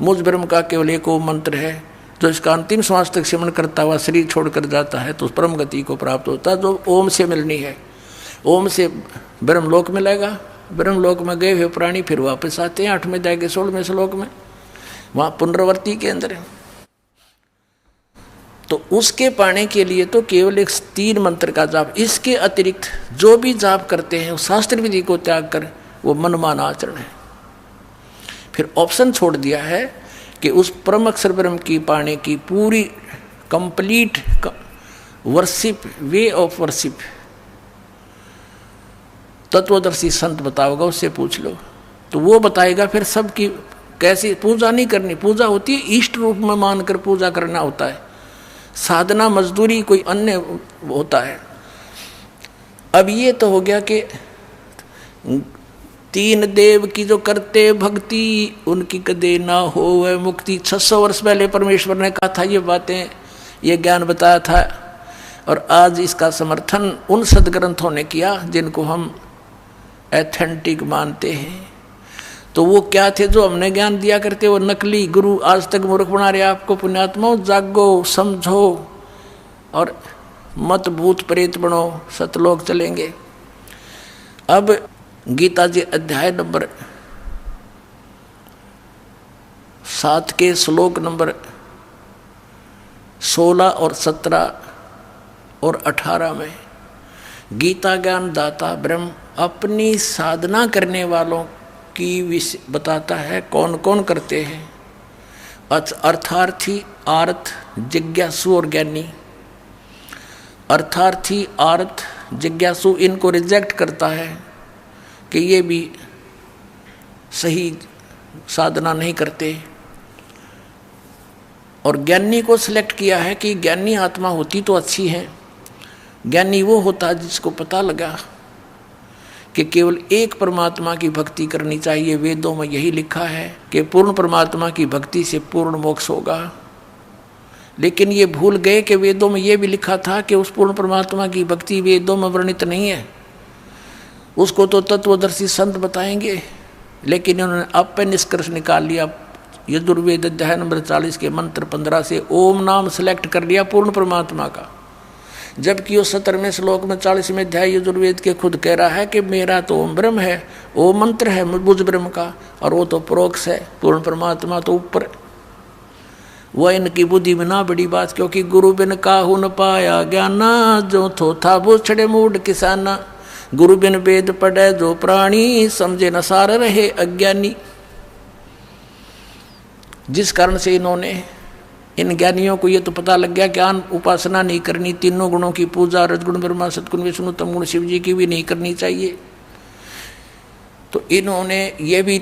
मुझ ब्रह्म का केवल एक ओम मंत्र है, जो इसका अंतिम श्वास तक सिमरण करता हुआ शरीर छोड़कर जाता है तो उस परम गति को प्राप्त होता है, जो ओम से मिलनी है। ओम से ब्रह्मलोक मिलेगा, ब्रह्मलोक में गए हुए प्राणी फिर वापस आते हैं 8वें अध्याय के 16वें श्लोक में, वहाँ पुनरावर्ती के अंदर है। तो उसके पाने के लिए तो केवल एक 3 मंत्र का जाप, इसके अतिरिक्त जो भी जाप करते हैं उस शास्त्र विधि को त्याग कर वो मनमाना आचरण है। फिर ऑप्शन छोड़ दिया है कि उस परम अक्षर ब्रह्म की पाने की पूरी complete worship, way of worship तत्वदर्शी संत बताओगा, उससे पूछ लो तो वो बताएगा। फिर सबकी कैसी पूजा नहीं करनी, पूजा होती है इष्ट रूप में मानकर पूजा करना होता है, साधना मजदूरी कोई अन्य होता है। अब ये तो हो गया कि 3 देव की जो करते भक्ति उनकी कदे ना हो वह मुक्ति। 600 वर्ष पहले परमेश्वर ने कहा था ये बातें, ये ज्ञान बताया था, और आज इसका समर्थन उन सदग्रंथों ने किया जिनको हम एथेंटिक मानते हैं। तो वो क्या थे जो हमने ज्ञान दिया करते, वो नकली गुरु आज तक मूर्ख बना रहे आपको। पुण्यात्माओं, जागो, समझो और मत भूत प्रेत बनो, सतलोक चलेंगे। अब गीता जी अध्याय नंबर 7 के श्लोक नंबर 16 और 17 और 18 में गीता ज्ञान दाता ब्रह्म अपनी साधना करने वालों की बताता है कौन कौन करते हैं। अर्थार्थी, आर्थ, जिज्ञासु और ज्ञानी। अर्थार्थी, आर्थ, जिज्ञासु इनको रिजेक्ट करता है कि ये भी सही साधना नहीं करते, और ज्ञानी को सिलेक्ट किया है कि ज्ञानी आत्मा होती तो अच्छी है। ज्ञानी वो होता जिसको पता लगा कि केवल एक परमात्मा की भक्ति करनी चाहिए। वेदों में यही लिखा है कि पूर्ण परमात्मा की भक्ति से पूर्ण मोक्ष होगा। लेकिन ये भूल गए कि वेदों में ये भी लिखा था कि उस पूर्ण परमात्मा की भक्ति वेदों में वर्णित नहीं है, उसको तो तत्वदर्शी संत बताएंगे। लेकिन इन्होंने अब पे निष्कर्ष निकाल लिया, यजुर्वेद अध्याय नंबर 40 के मंत्र 15 से ओम नाम सेलेक्ट कर लिया पूर्ण परमात्मा का, जबकि वो 17वें श्लोक में 40वें अध्याय यजुर्वेद के खुद कह रहा है कि मेरा तो ओम ब्रह्म है, ओम मंत्र है बुझ ब्रह्म का, और वो तो परोक्ष है, पूर्ण परमात्मा तो ऊपर। वह इनकी बुद्धि में ना बड़ी बात, क्योंकि गुरु बिन काहू न पाया ज्ञाना, जो थो था वो छड़े मूड किसाना। गुरु बिन वेद पढ़े जो प्राणी, समझे न सार रहे अज्ञानी। जिस कारण से इन्होंने, इन ज्ञानियों को ये तो पता लग गया ज्ञान उपासना नहीं करनी, तीनों गुणों की पूजा, रजगुण ब्रह्मा सतगुण विष्णु तम गुण शिव जी की भी नहीं करनी चाहिए। तो इन्होंने ये भी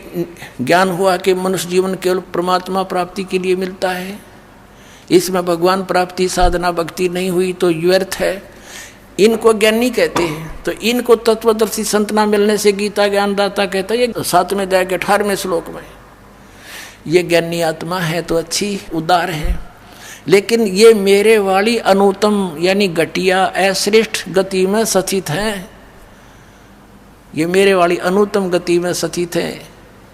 ज्ञान हुआ कि मनुष्य जीवन केवल परमात्मा प्राप्ति के लिए मिलता है, इसमें भगवान प्राप्ति साधना भक्ति नहीं हुई तो व्यर्थ है। इनको ज्ञानी कहते हैं। तो इनको तत्वदर्शी संत ना मिलने से गीता ज्ञानदाता कहता है, ये 7वें अध्याय के 18वें श्लोक में, ये ज्ञानी आत्मा है तो अच्छी उदार है, लेकिन ये मेरे वाली अनुत्तम यानी घटिया अश्रेष्ठ गति में सचित है। ये मेरे वाली अनुत्तम गति में सचित है।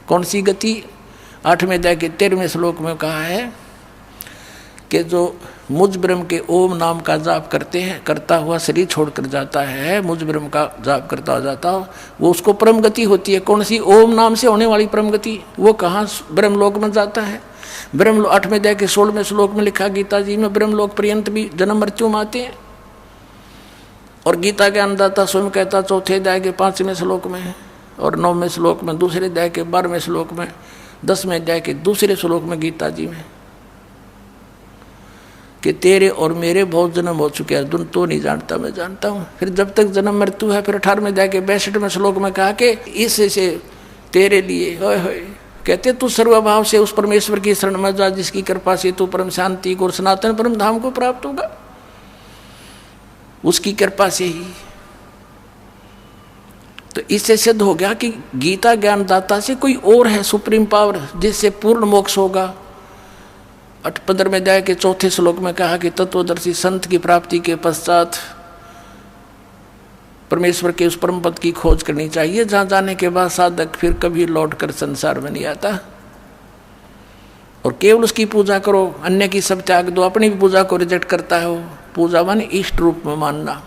कौन सी गति? 8वें अध्याय के 13वें श्लोक में कहा है कि जो मुझ ब्रह्म के ओम नाम का जाप करते हैं, करता हुआ शरीर छोड़कर जाता है, मुझ ब्रह्म का जाप करता हो जाता हो, वो उसको परम गति होती है। कौन सी? ओम नाम से होने वाली परम गति। वो कहाँ? ब्रह्मलोक में जाता है। ब्रह्म 8वें अध्याय के 16वें श्लोक में लिखा गीता जी में, ब्रह्मलोक पर्यंत भी जन्म मृत्यु में आते हैं। और गीता के ज्ञानदाता स्वयं कहता 4थे अध्याय के 5वें श्लोक में, और 9वें श्लोक में, 2रे अध्याय के 12वें श्लोक में, 10वें अध्याय के 2रे श्लोक में गीता जी में, कि तेरे और मेरे बहुत जन्म हो चुके हैं, अर्जुन तो नहीं जानता, मैं जानता हूँ। फिर जब तक जन्म मृत्यु है, फिर 18वें अध्याय के 62वें श्लोक में कहा कि इससे तेरे लिए कहते तू सर्वभाव से उस परमेश्वर की शरण में जा, जिसकी कृपा से तू परम शांति को और सनातन परम धाम को प्राप्त होगा, उसकी कृपा से ही। तो इससे सिद्ध हो गया कि गीता ज्ञानदाता से कोई और है सुप्रीम पावर, जिससे पूर्ण मोक्ष होगा। 15वें अध्याय के 4थे श्लोक में कहा कि तत्वदर्शी संत की प्राप्ति के पश्चात परमेश्वर के उस परम पद की खोज करनी चाहिए, जहां जाने के बाद साधक फिर कभी लौट कर संसार में नहीं आता, और केवल उसकी पूजा करो, अन्य की सब त्याग दो। अपनी भी पूजा को रिजेक्ट करता है वो। पूजा मान इष्ट रूप में मानना।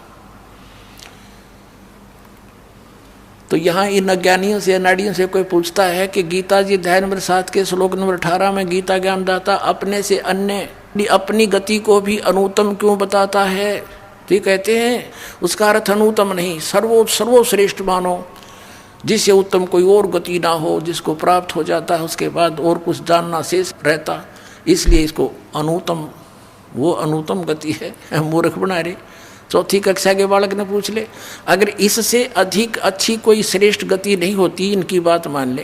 तो यहाँ इन अज्ञानियों से, अनाड़ियों से कोई पूछता है कि गीता जी अध्याय नंबर 7 के श्लोक नंबर 18 में गीता ज्ञानदाता अपने से अन्य अपनी गति को भी अनुत्तम क्यों बताता है? तो कहते हैं उसका अर्थ अनुत्तम नहीं, सर्वश्रेष्ठ मानो, जिससे उत्तम कोई और गति ना हो, जिसको प्राप्त हो जाता है उसके बाद और कुछ जानना शेष रहता, इसलिए इसको अनुत्तम, वो अनुत्तम गति है। मूर्ख बना रहे। 4ठी कक्षा के बालक ने पूछ ले, अगर इससे अधिक अच्छी कोई श्रेष्ठ गति नहीं होती, इनकी बात मान ले,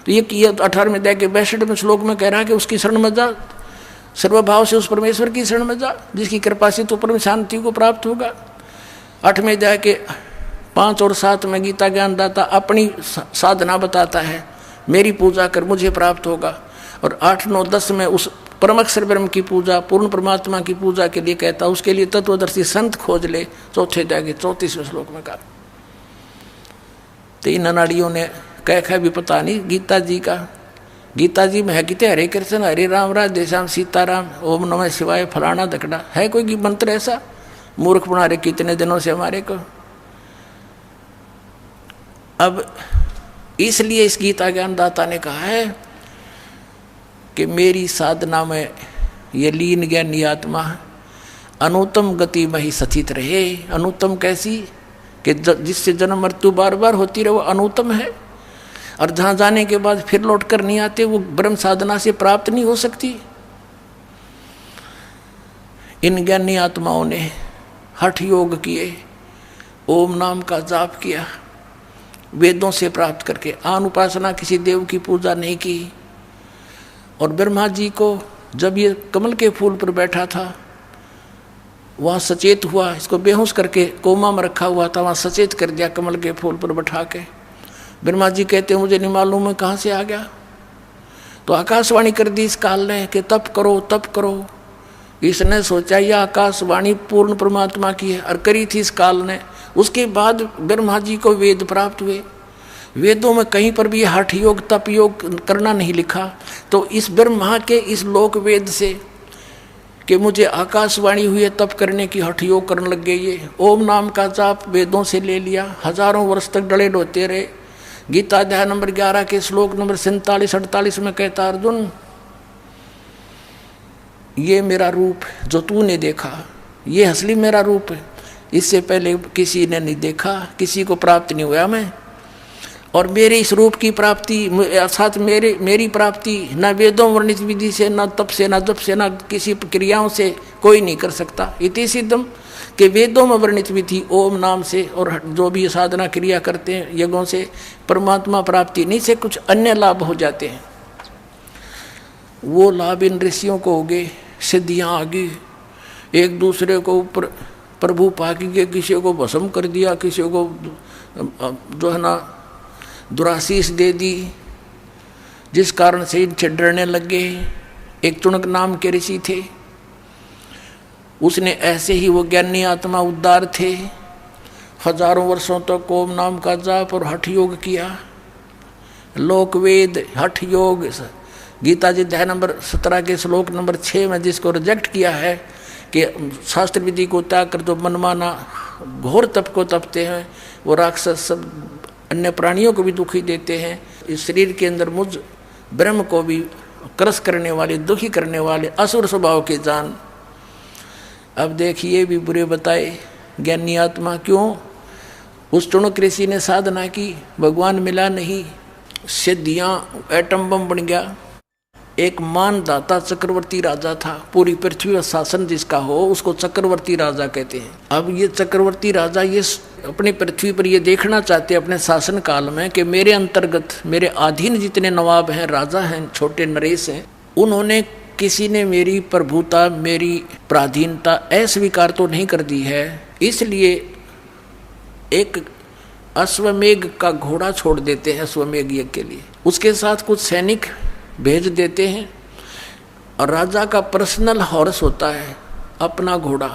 तो ये 18वें अध्याय के 62वें श्लोक में कह रहा है कि उसकी शरण में जा, सर्वभाव से उस परमेश्वर की शरण में जा, जिसकी कृपा से तो परम शांति को प्राप्त होगा। 8वें अध्याय के 5 और 7 में गीता ज्ञानदाता अपनी साधना बताता है, मेरी पूजा कर मुझे प्राप्त होगा। और 8, 9, 10 में उस परमक्षर ब्रह्म की पूजा, पूर्ण परमात्मा की पूजा के लिए कहता, उसके लिए तत्वदर्शी संत खोज ले। 4थे अध्याय के 34वें श्लोक में कहा। तो इन अनाड़ियों ने कह भी पता नहीं गीता जी का। गीता जी में है कि हरे कृष्ण हरे राम राधे श्याम सीताराम ओम नमः शिवाय फलाना धकड़ा, है कोई मंत्र ऐसा? मूर्ख बना रहे कितने दिनों से हमारे को। अब इसलिए इस गीता ज्ञानदाता ने कहा है कि मेरी साधना में ये लीन ज्ञानी आत्मा अनुत्तम गति में ही सचित रहे। अनुत्तम कैसी? कि जिससे जन्म मृत्यु बार बार होती रहे, वो अनुत्तम है। और जहाँ जाने के बाद फिर लौट कर नहीं आते, वो ब्रह्म साधना से प्राप्त नहीं हो सकती। इन ज्ञानी आत्माओं ने हठ योग किए, ओम नाम का जाप किया, वेदों से प्राप्त करके आन उपासना, किसी देव की पूजा नहीं की। और ब्रह्मा जी को जब ये कमल के फूल पर बैठा था वहाँ सचेत हुआ, इसको बेहोश करके कोमा में रखा हुआ था, वहाँ सचेत कर दिया कमल के फूल पर बैठा के। ब्रह्मा जी कहते मुझे नहीं मालूम है कहाँ से आ गया। तो आकाशवाणी कर दी इस काल ने कि तप करो तप करो। इसने सोचा यह आकाशवाणी पूर्ण परमात्मा की है और करी थी इस काल ने। उसके बाद ब्रह्मा जी को वेद प्राप्त हुए। वेदों में कहीं पर भी हठ योग तप योग करना नहीं लिखा। तो इस ब्रह्मा के इस लोक वेद से कि मुझे आकाशवाणी हुई है तप करने की, हठ योग करने लग गए। ये ओम नाम का जाप वेदों से ले लिया, हजारों वर्ष तक डले डोते रहे। गीता अध्याय नंबर 11 के श्लोक नंबर 47-48 में कहता अर्जुन ये मेरा रूप जो तूने देखा ये असली मेरा रूप है, इससे पहले किसी ने नहीं देखा, किसी को प्राप्त नहीं हुआ मैं। और मेरे इस रूप की प्राप्ति साथ मेरी प्राप्ति न वेदों वर्णित विधि से, न तप से, न जप से, न किसी क्रियाओं से कोई नहीं कर सकता। इति सिद्धम कि वेदों में वर्णित विधि ओम नाम से और जो भी साधना क्रिया करते हैं यज्ञों से परमात्मा प्राप्ति नहीं से कुछ अन्य लाभ हो जाते हैं। वो लाभ इन ऋषियों को हो गए, सिद्धियाँ आ गई, एक दूसरे को ऊपर प्रभु पाकी के, किसी को भस्म कर दिया, किसी को जो है ना दुराशीष दे दी, जिस कारण से इनसे डरने लग गए। एक चुनक नाम के ऋषि थे, उसने ऐसे ही वो ज्ञानी आत्मा उद्धार थे, हजारों वर्षों तक ओम नाम का जाप और हठ योग किया। लोक वेद हठ योग गीता जी अध्याय नंबर 17 के श्लोक नंबर 6 में जिसको रिजेक्ट किया है कि शास्त्र विधि को त्याग कर जो मनमाना घोर तप को तपते हैं वो राक्षस सब अन्य प्राणियों को भी दुखी देते हैं। इस शरीर के अंदर मुझ ब्रह्म को भी क्रस करने वाले, दुखी करने वाले असुर स्वभाव के जान। अब देखिए भी बुरे बताए ज्ञानी आत्मा क्यों। उस चुनक ऋषि ने साधना की, भगवान मिला नहीं, सिद्धियाँ एटम बम बन गया। एक मानदाता चक्रवर्ती राजा था, पूरी पृथ्वी पर शासन जिसका हो उसको चक्रवर्ती राजा कहते हैं। अब ये चक्रवर्ती राजा ये अपनी पृथ्वी पर ये देखना चाहते अपने शासन काल में कि मेरे अंतर्गत मेरे अधीन जितने नवाब हैं, राजा हैं, छोटे नरेश हैं, उन्होंने किसी ने मेरी प्रभुता, मेरी पराधीनता अस्वीकार तो नहीं कर दी है। इसलिए एक अश्वमेघ का घोड़ा छोड़ देते हैं अश्वमेघ यज्ञ के लिए, उसके साथ कुछ सैनिक भेज देते हैं और राजा का पर्सनल हॉर्स होता है अपना घोड़ा,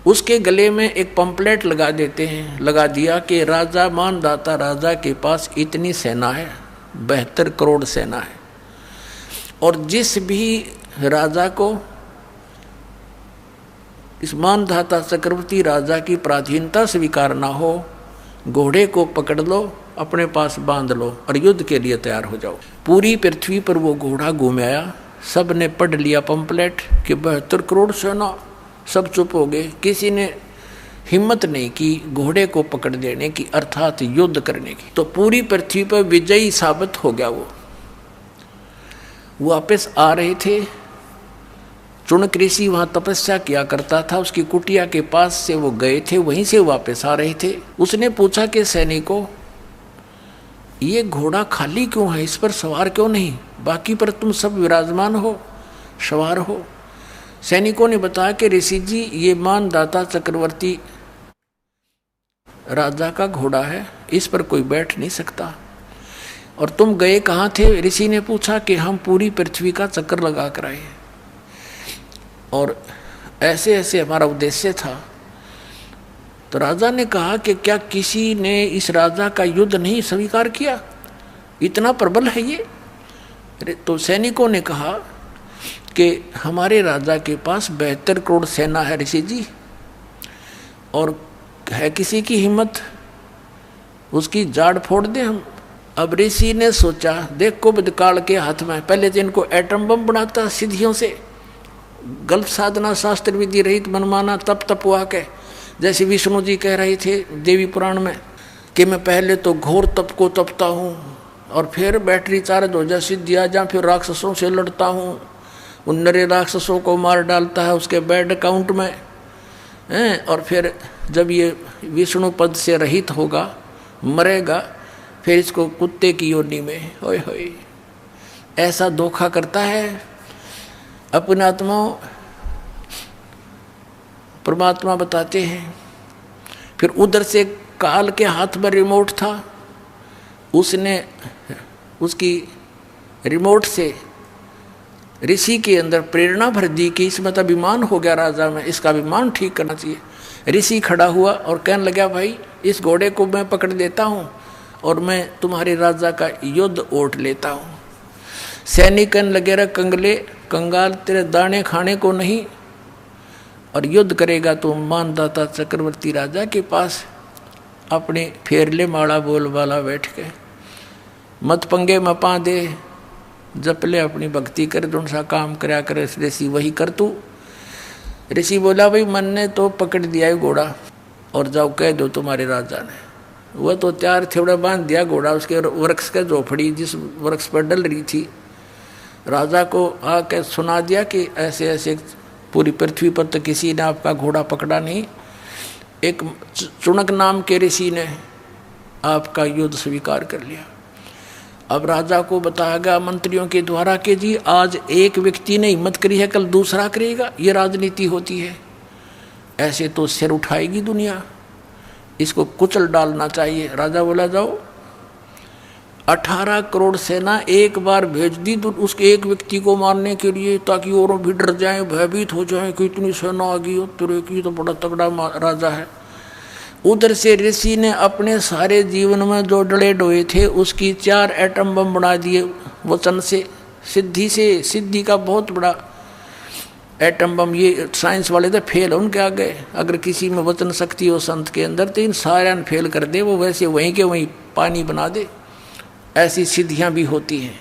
उसके गले में एक पंपलेट लगा देते हैं। लगा दिया कि राजा मानदाता राजा के पास इतनी सेना है, 72 करोड़ सेना है, और जिस भी राजा को इस मानदाता चक्रवर्ती राजा की पराधीनता स्वीकार ना हो, घोड़े को पकड़ लो, अपने पास बांध लो और युद्ध के लिए तैयार हो जाओ। पूरी पृथ्वी पर वो घोड़ा घूमाया, सब ने पढ़ लिया पंपलेट कि 72 करोड़ सेना, सब चुप हो गए। किसी ने हिम्मत नहीं की घोड़े को पकड़ देने की, अर्थात युद्ध करने की। तो पूरी पृथ्वी पर विजयी साबित हो गया। वो वापस आ रहे थे, चुनक ऋषि वहाँ तपस्या किया करता था, उसकी कुटिया के पास से वो गए थे, वहीं से वापस आ रहे थे। उसने पूछा कि सैनिकों ये घोड़ा खाली क्यों है, इस पर सवार क्यों नहीं, बाकी पर तुम सब विराजमान हो, सवार हो। सैनिकों ने बताया कि ऋषि जी ये मानदाता चक्रवर्ती राजा का घोड़ा है, इस पर कोई बैठ नहीं सकता। और तुम गए कहाँ थे? ऋषि ने पूछा कि हम पूरी पृथ्वी का चक्कर लगा कर आए और ऐसे ऐसे हमारा उद्देश्य था। तो राजा ने कहा कि क्या किसी ने इस राजा का युद्ध नहीं स्वीकार किया, इतना प्रबल है ये। तो सैनिकों ने कहा कि हमारे राजा के पास 72 करोड़ सेना है ऋषि जी, और है किसी की हिम्मत उसकी जाड़ फोड़ दें हम। अब ऋषि ने सोचा, देख को बदकाल के हाथ में, पहले तो इनको एटम बम बनाता सिद्धियों से, गलत साधना शास्त्र विधि रहित मनमाना तप तपवा के, जैसे विष्णु जी कह रहे थे देवी पुराण में कि मैं पहले तो घोर तप को तपता हूँ और फिर बैटरी चार्ज हो जा सिद्धि आ जा, फिर राक्षसों से लड़ता हूँ, उन नरे राक्षसों को मार डालता है उसके बैड अकाउंट में हैं, और फिर जब ये विष्णु पद से रहित होगा, मरेगा, फिर इसको कुत्ते की योनि में, होय होय। ऐसा धोखा करता है अपने आत्माओं। परमात्मा बताते हैं। फिर उधर से काल के हाथ में रिमोट था, उसने उसकी रिमोट से ऋषि के अंदर प्रेरणा भर दी कि इसमें तो अभिमान हो गया राजा में, इसका अभिमान ठीक करना चाहिए। ऋषि खड़ा हुआ और कहने लगा, भाई इस घोड़े को मैं पकड़ देता हूँ और मैं तुम्हारे राजा का युद्ध ओट लेता हूँ। सैनिक कहने लगे, रे कंगले कंगाल, तेरे दाने खाने को नहीं और युद्ध करेगा तो मानदाता चक्रवर्ती राजा के पास अपने फेरले माड़ा बोल वाला बैठ के मत पंगे में पा दे, जप ले अपनी भक्ति कर, जो सा काम करया करे ऋषि वही कर तू। ऋषि बोला, भाई मन ने तो पकड़ दिया है घोड़ा और जाओ कह दो तुम्हारे राजा ने। वह तो त्यार थोड़ा बांध दिया घोड़ा उसके वृक्ष के झोपड़ी जिस वृक्ष पर डल रही थी। राजा को आके सुना दिया कि ऐसे ऐसे पूरी पृथ्वी पर तो किसी ने आपका घोड़ा पकड़ा नहीं, एक चुनक नाम के ऋषि ने आपका युद्ध स्वीकार कर लिया। अब राजा को बताया गया मंत्रियों के द्वारा कि जी आज एक व्यक्ति ने हिम्मत करी है, कल दूसरा करेगा, ये राजनीति होती है, ऐसे तो सिर उठाएगी दुनिया, इसको कुचल डालना चाहिए। राजा बोला, जाओ 18 करोड़ सेना एक बार भेज दी तो उसके एक व्यक्ति को मारने के लिए, ताकि और भी डर जाएं, भयभीत हो जाएं कि इतनी सेना आ गई हो, तेरे की तो बड़ा तगड़ा राजा है। उधर से ऋषि ने अपने सारे जीवन में जो डले डोए थे उसकी 4 एटम बम बना दिए वचन से, सिद्धि का बहुत बड़ा एटम बम। ये साइंस वाले तो फेल है उनके आगे, अगर किसी में वचन शक्ति हो संत के अंदर तो इन सारे फेल कर दे, वो वैसे वहीं के वहीं पानी बना दे, ऐसी सिद्धियां भी होती हैं।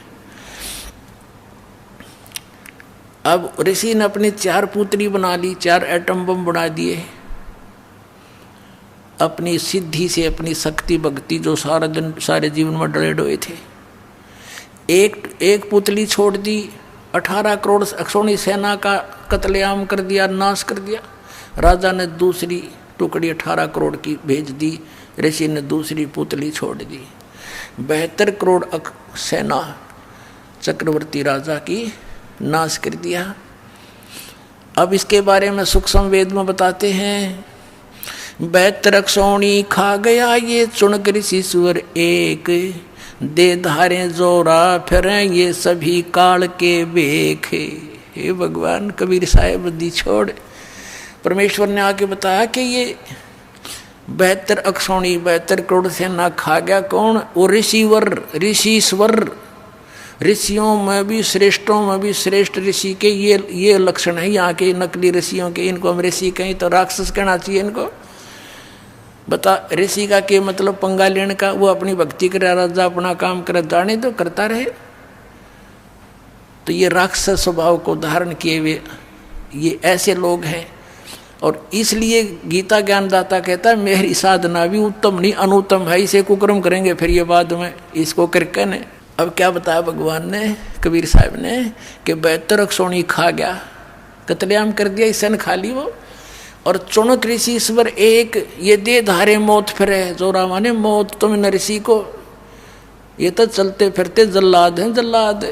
अब ऋषि ने अपनी 4 पुत्री बना ली, 4 एटम बम बना दिए अपनी सिद्धि से, अपनी शक्ति भक्ति जो सारा दिन सारे जीवन में डले डोए थे। एक पुतली छोड़ दी, 18 करोड़ अक्षोणी सेना का कत्लेआम कर दिया, नाश कर दिया। राजा ने दूसरी टुकड़ी 18 करोड़ की भेज दी, ऋषि ने दूसरी पुतली छोड़ दी। 72 करोड़ सेना चक्रवर्ती राजा की नाश कर दिया। अब इसके बारे में सूक्ष्म वेद में बताते हैं, 72 अक्षौणी खा गया ये चुनक ऋषि सुअर एक, दे धारे जोरा फिरें ये सभी काल के बेख। हे भगवान, कबीर साहेब बुद्धि छोड़, परमेश्वर ने आके बताया कि ये 72 अक्षौणी 72 करोड़ सेना खा गया कौन? वो ऋषिवर, ऋषिश्वर, ऋषियों में भी श्रेष्ठों में भी श्रेष्ठ ऋषि के ये लक्षण है यहाँ के नकली ऋषियों के। इनको हम ऋषि कहीं तो राक्षस कहना चाहिए इनको। बता ऋषि का के मतलब पंगा लेने का, वो अपनी भक्ति करे, राजा अपना काम करे, जाने तो करता रहे। तो ये राक्षस स्वभाव को धारण किए हुए ये ऐसे लोग हैं। और इसलिए गीता ज्ञानदाता कहता है मेरी साधना भी उत्तम नहीं अनुत्तम है, इसे कुकर्म करेंगे फिर ये बाद में इसको करके ने। अब क्या बताया भगवान ने, कबीर साहब ने, कि 72 अक्षौणी खा गया, कत्लेआम कर दिया, सन खा ली वो। और चुनक ऋषि ईश्वर एक, ये दे धारे मौत फिरे, जोरा माने मौत तुम न ऋषि को, ये तो चलते फिरते जल्लाद हैं, जल्लाद।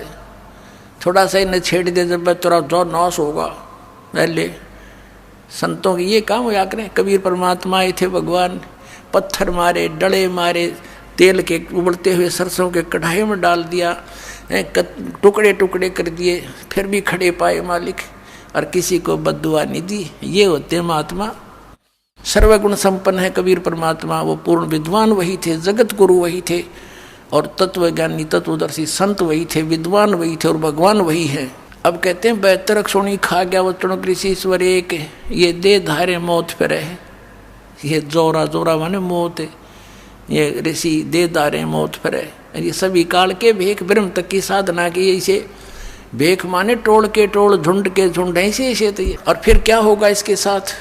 थोड़ा सा इन्हें छेड़ दे जब तेरा जो नाश होगा, पहले संतों की ये काम होया करें। कबीर परमात्मा आए थे भगवान, पत्थर मारे, डले मारे, तेल के उबलते हुए सरसों के कढ़ाई में डाल दिया, टुकड़े टुकड़े कर दिए, फिर भी खड़े पाए मालिक, और किसी को बद्दुआ नहीं दी। ये होते महात्मा, सर्वगुण संपन्न है कबीर परमात्मा। वो पूर्ण विद्वान वही थे, जगत गुरु वही थे, और तत्वज्ञानी तत्वदर्शी संत वही थे, विद्वान वही थे, और भगवान वही है। अब कहते हैं 72 अक्षौणी खा गया वो चुनक ऋषि ईश्वर एक, ये दे धारे मौत फिरे है। ये जोरा, जोरा माने मौत है, ये ऋषि दे धारे मौत फिरे। ये सभी काल के भेख ब्रह्म तक की साधना की, इसे भेख माने टोल के टोल, झुंड के झुंड, ऐसे तो ये। और फिर क्या होगा इसके साथ?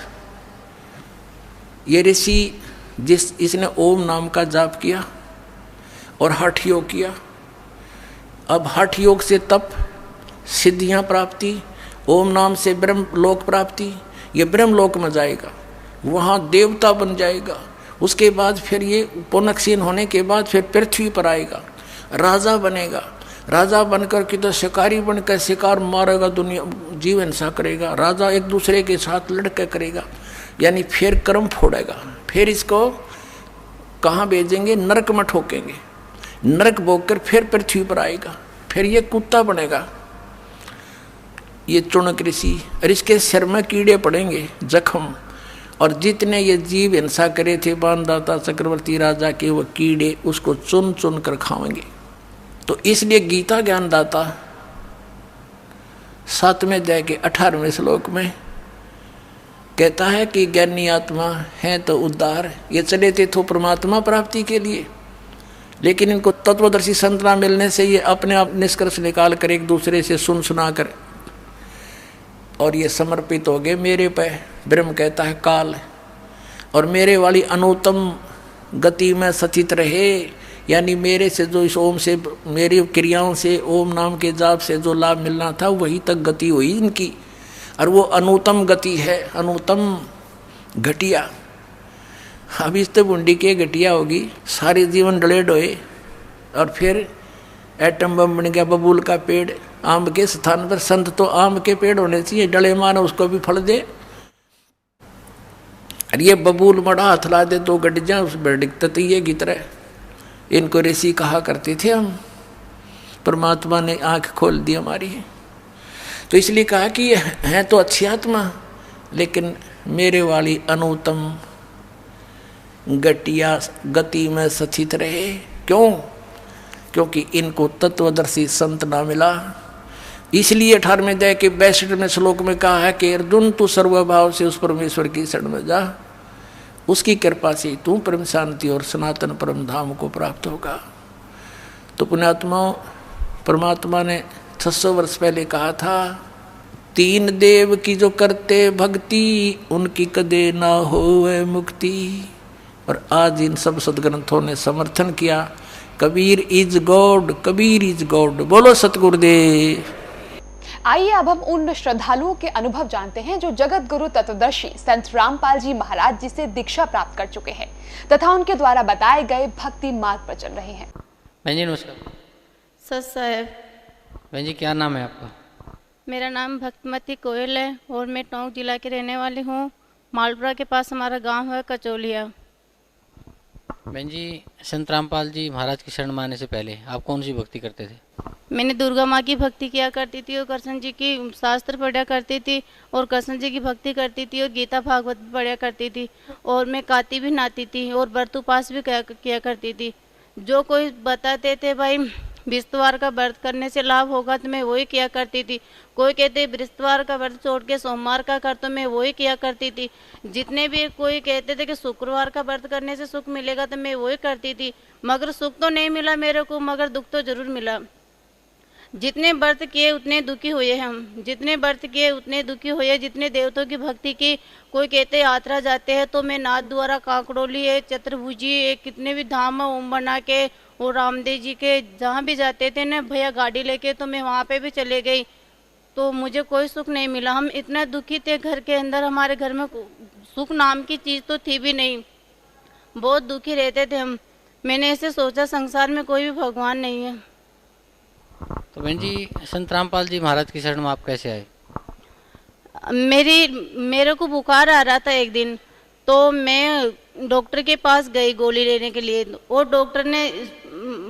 ये ऋषि इसने ओम नाम का जाप किया और हठ योग किया। अब हठ योग से तप, सिद्धियां प्राप्ति, ओम नाम से ब्रह्म लोक प्राप्ति। ये ब्रह्म लोक में जाएगा, वहाँ देवता बन जाएगा। उसके बाद फिर ये पुनक्षीण होने के बाद फिर पृथ्वी पर आएगा, राजा बनेगा। राजा बनकर के तो शिकारी बनकर शिकार मारेगा, दुनिया जीव हिंसा करेगा। राजा एक दूसरे के साथ लड़के करेगा, यानी फिर कर्म फोड़ेगा, फिर इसको कहाँ भेजेंगे, नरक में ठोकेंगे, नरक भोग कर फिर पृथ्वी पर आएगा, फिर ये कुत्ता बनेगा, ये चुनक ऋषि, और इसके सिर में कीड़े पड़ेंगे, जख्म, और जितने ये जीव हिंसा करे थे बाणदाता चक्रवर्ती राजा के, वो कीड़े उसको चुन चुन कर खाएंगे। तो इसलिए गीता ज्ञानदाता 7वें अध्याय के 18वें श्लोक में कहता है कि ज्ञानी आत्मा है तो उद्धार, ये चले थे तो परमात्मा प्राप्ति के लिए, लेकिन इनको तत्वदर्शी संत ना मिलने से ये अपने आप निष्कर्ष निकाल कर एक दूसरे से सुन सुना कर और ये समर्पित हो गए मेरे पे। ब्रह्म कहता है काल, और मेरे वाली अनुत्तम गति में सचित रहे, यानी मेरे से जो इस ओम से, मेरी क्रियाओं से, ओम नाम के जाप से जो लाभ मिलना था वही तक गति हुई इनकी, और वो अनुत्तम गति है, अनुत्तम घटिया। अब इस तो बुंडी के घटिया होगी, सारे जीवन डले डोए, और फिर एटम बम बन गया, बबूल का पेड़, आम के स्थान पर संत तो आम के पेड़ होने चाहिए, डले मानो उसको भी फल दे, और ये बबूल मड़ा हाथ ला दे तो गट जाए उस बेडिकता तो ये की तरह। इनको ऋषि कहा करते थे हम, परमात्मा ने आंख खोल दी हमारी। तो इसलिए कहा कि ये है तो अच्छी आत्मा, लेकिन मेरे वाली अनुत्तम घटिया गति में सचित रहे। क्यों? क्योंकि इनको तत्वदर्शी संत ना मिला। इसलिए 18वें अध्याय के 62वें श्लोक में कहा है कि अर्जुन तू सर्वभाव से उस परमेश्वर की शरण में जा, उसकी कृपा से तू परम शांति और सनातन परम धाम को प्राप्त होगा। तो पुण्यात्माओं, परमात्मा ने 600 वर्ष पहले कहा था, 3 देव की जो करते भक्ति उनकी कदे ना होवे मुक्ति। और आज इन सब सदग्रंथों ने समर्थन किया, Kabir is God, Kabir is God. बोलो सतगुरुदेव। आइए अब हम उन श्रद्धालुओं के अनुभव जानते हैं जो जगत गुरु तत्वदर्शी संत रामपाल जी महाराज जी से दीक्षा प्राप्त कर चुके हैं तथा उनके द्वारा बताए गए भक्ति मार्ग पर चल रहे हैं। बहन जी नमस्कार। सत साहेब। बहन जी क्या नाम है आपका? मेरा नाम भक्तमती कोयल है और मैं टोंक जिला की रहने वाली हूँ। मालपुरा के पास हमारा गांव है कचौलिया। बहन जी, संत रामपाल जी महाराज की शरण में आने से पहले आप कौन सी भक्ति करते थे? मैंने दुर्गा माँ की भक्ति किया करती थी और कृष्ण जी की शास्त्र पढ़ा करती थी और कृष्ण जी की भक्ति करती थी और गीता भागवत भी पढ़ा करती थी और मैं काती भी नाती थी और व्रत उपास भी किया करती थी। जो कोई बताते थे भाई बृहस्पतिवार का व्रत करने से लाभ होगा तो मैं वही किया करती थी। कोई कहते बृहस्पतिवार का व्रत छोड़ के सोमवार का कर तो मैं वही किया करती थी। जितने भी कोई कहते थे कि शुक्रवार का व्रत करने से सुख मिलेगा तो मैं वही करती थी। मगर सुख तो नहीं मिला मेरे को, मगर दुख तो जरूर मिला। जितने व्रत किए उतने दुखी हुए हम, जितने व्रत किए उतने दुखी हुए। जितने देवताओं की भक्ति की, कोई कहते यात्रा जाते हैं तो मैं नाथ द्वारा काकड़ोली है, चतुर्भुजी है, कितने भी धाम ओम बना के और रामदेव जी के जहाँ भी जाते थे ना भैया गाड़ी लेके, तो मैं वहाँ पे भी चले गई तो मुझे कोई सुख नहीं मिला। हम इतना दुखी थे घर के अंदर, हमारे घर में सुख नाम की चीज़ तो थी भी नहीं, बहुत दुखी रहते थे हम। मैंने ऐसे सोचा संसार में कोई भी भगवान नहीं है। तो बहन जी, संत रामपाल जी महाराज की शरण में आप कैसे आए? मेरे को बुखार आ रहा था एक दिन, तो मैं डॉक्टर के पास गई गोली लेने के लिए और डॉक्टर ने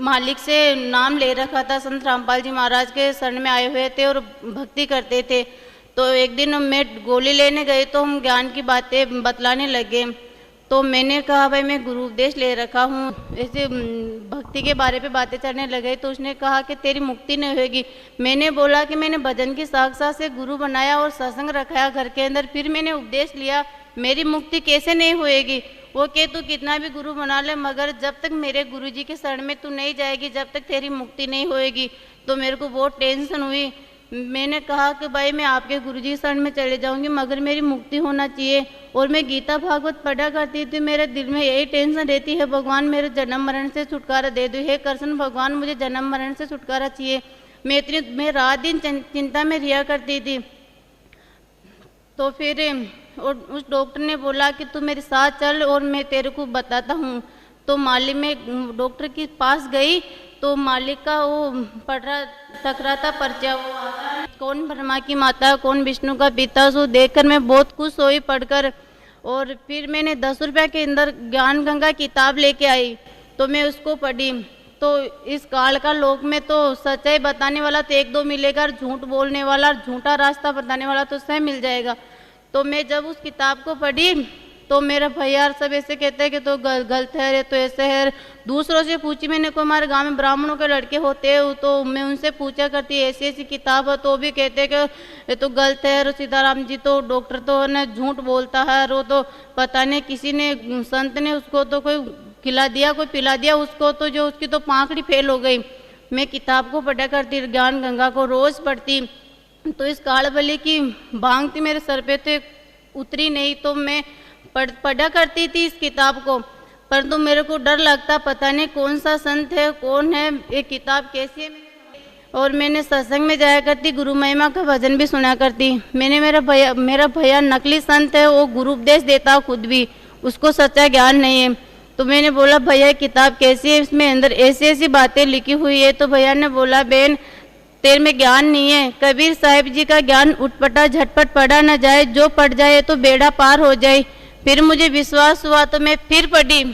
मालिक से नाम ले रखा था, संत रामपाल जी महाराज के शरण में आए हुए थे और भक्ति करते थे। तो एक दिन मैं गोली लेने गई तो हम ज्ञान की बातें बतलाने लगे। तो मैंने कहा भाई मैं गुरु उपदेश ले रखा हूँ, ऐसे भक्ति के बारे पे बातें चलने लगे। तो उसने कहा कि तेरी मुक्ति नहीं होगी। मैंने बोला कि मैंने भजन की साक्षात से गुरु बनाया और सत्संग रखाया घर के अंदर, फिर मैंने उपदेश लिया, मेरी मुक्ति कैसे नहीं होएगी? वो कि तू कितना भी गुरु बना ले, मगर जब तक मेरे गुरु जी के शरण में तू नहीं जाएगी जब तक तेरी मुक्ति नहीं होएगी। तो मेरे को बहुत टेंशन हुई। मैंने कहा कि भाई मैं आपके गुरुजी के शरण में चले जाऊंगी मगर मेरी मुक्ति होना चाहिए। और मैं गीता भागवत पढ़ा करती थी, मेरे दिल में यही टेंशन रहती है, भगवान मेरे जन्म मरण से छुटकारा दे दो, हे कृष्ण भगवान मुझे जन्म मरण से छुटकारा चाहिए। मैं रात दिन चिंता में रिया करती थी। तो फिर और उस डॉक्टर ने बोला कि तू मेरे साथ चल और मैं तेरे को बताता हूँ। तो मालिक में डॉक्टर के पास गई तो मालिक का वो टकराता पर्चा, वो आता कौन ब्रह्मा की माता कौन विष्णु का पिता, सो देखकर मैं बहुत खुश हुई पढ़कर। और फिर मैंने 10 रुपये के अंदर ज्ञान गंगा किताब लेके आई, तो मैं उसको पढ़ी। तो इस काल का लोक में तो सच्चाई बताने वाला तो एक दो मिलेगा, झूठ बोलने वाला, झूठा रास्ता बताने वाला तो सही मिल जाएगा। तो मैं जब उस किताब को पढ़ी तो मेरा भैया सब ऐसे कहते हैं कि तो गलत है, तो ऐसे है। दूसरों से पूछी मैंने, कोई हमारे गांव में ब्राह्मणों के लड़के होते हैं तो मैं उनसे पूछा करती ऐसी ऐसी किताब है, तो भी कहते हैं कि ये तो गलत है। सीताराम जी तो डॉक्टर तो न झूठ बोलता है, वो तो पता नहीं किसी ने संत ने उसको तो कोई खिला दिया कोई पिला दिया उसको, तो जो उसकी तो पाखड़ी फेल हो गई। मैं किताब को पढ़ा करती, ज्ञान गंगा को रोज़ पढ़ती। तो इस कालबली की भांग थी मेरे सर पे तो उतरी नहीं, तो मैं पढ़ा करती थी इस किताब को, परंतु मेरे को डर लगता पता नहीं कौन सा संत है कौन है, ये किताब कैसी है। और मैंने सत्संग में जाया करती, गुरु महिमा का भजन भी सुना करती। मेरा भैया नकली संत है, वो गुरु उपदेश देता खुद भी, उसको सच्चा ज्ञान नहीं है। तो मैंने बोला भैया किताब कैसी है, इसमें अंदर ऐसी ऐसी बातें लिखी हुई है। तो भैया ने बोला बहन तेरे में ज्ञान नहीं है, कबीर साहिब जी का ज्ञान उठपटा झटपट पढ़ा न जाए, जो पढ़ जाए तो बेड़ा पार हो जाए। फिर मुझे विश्वास हुआ तो मैं फिर पढ़ी,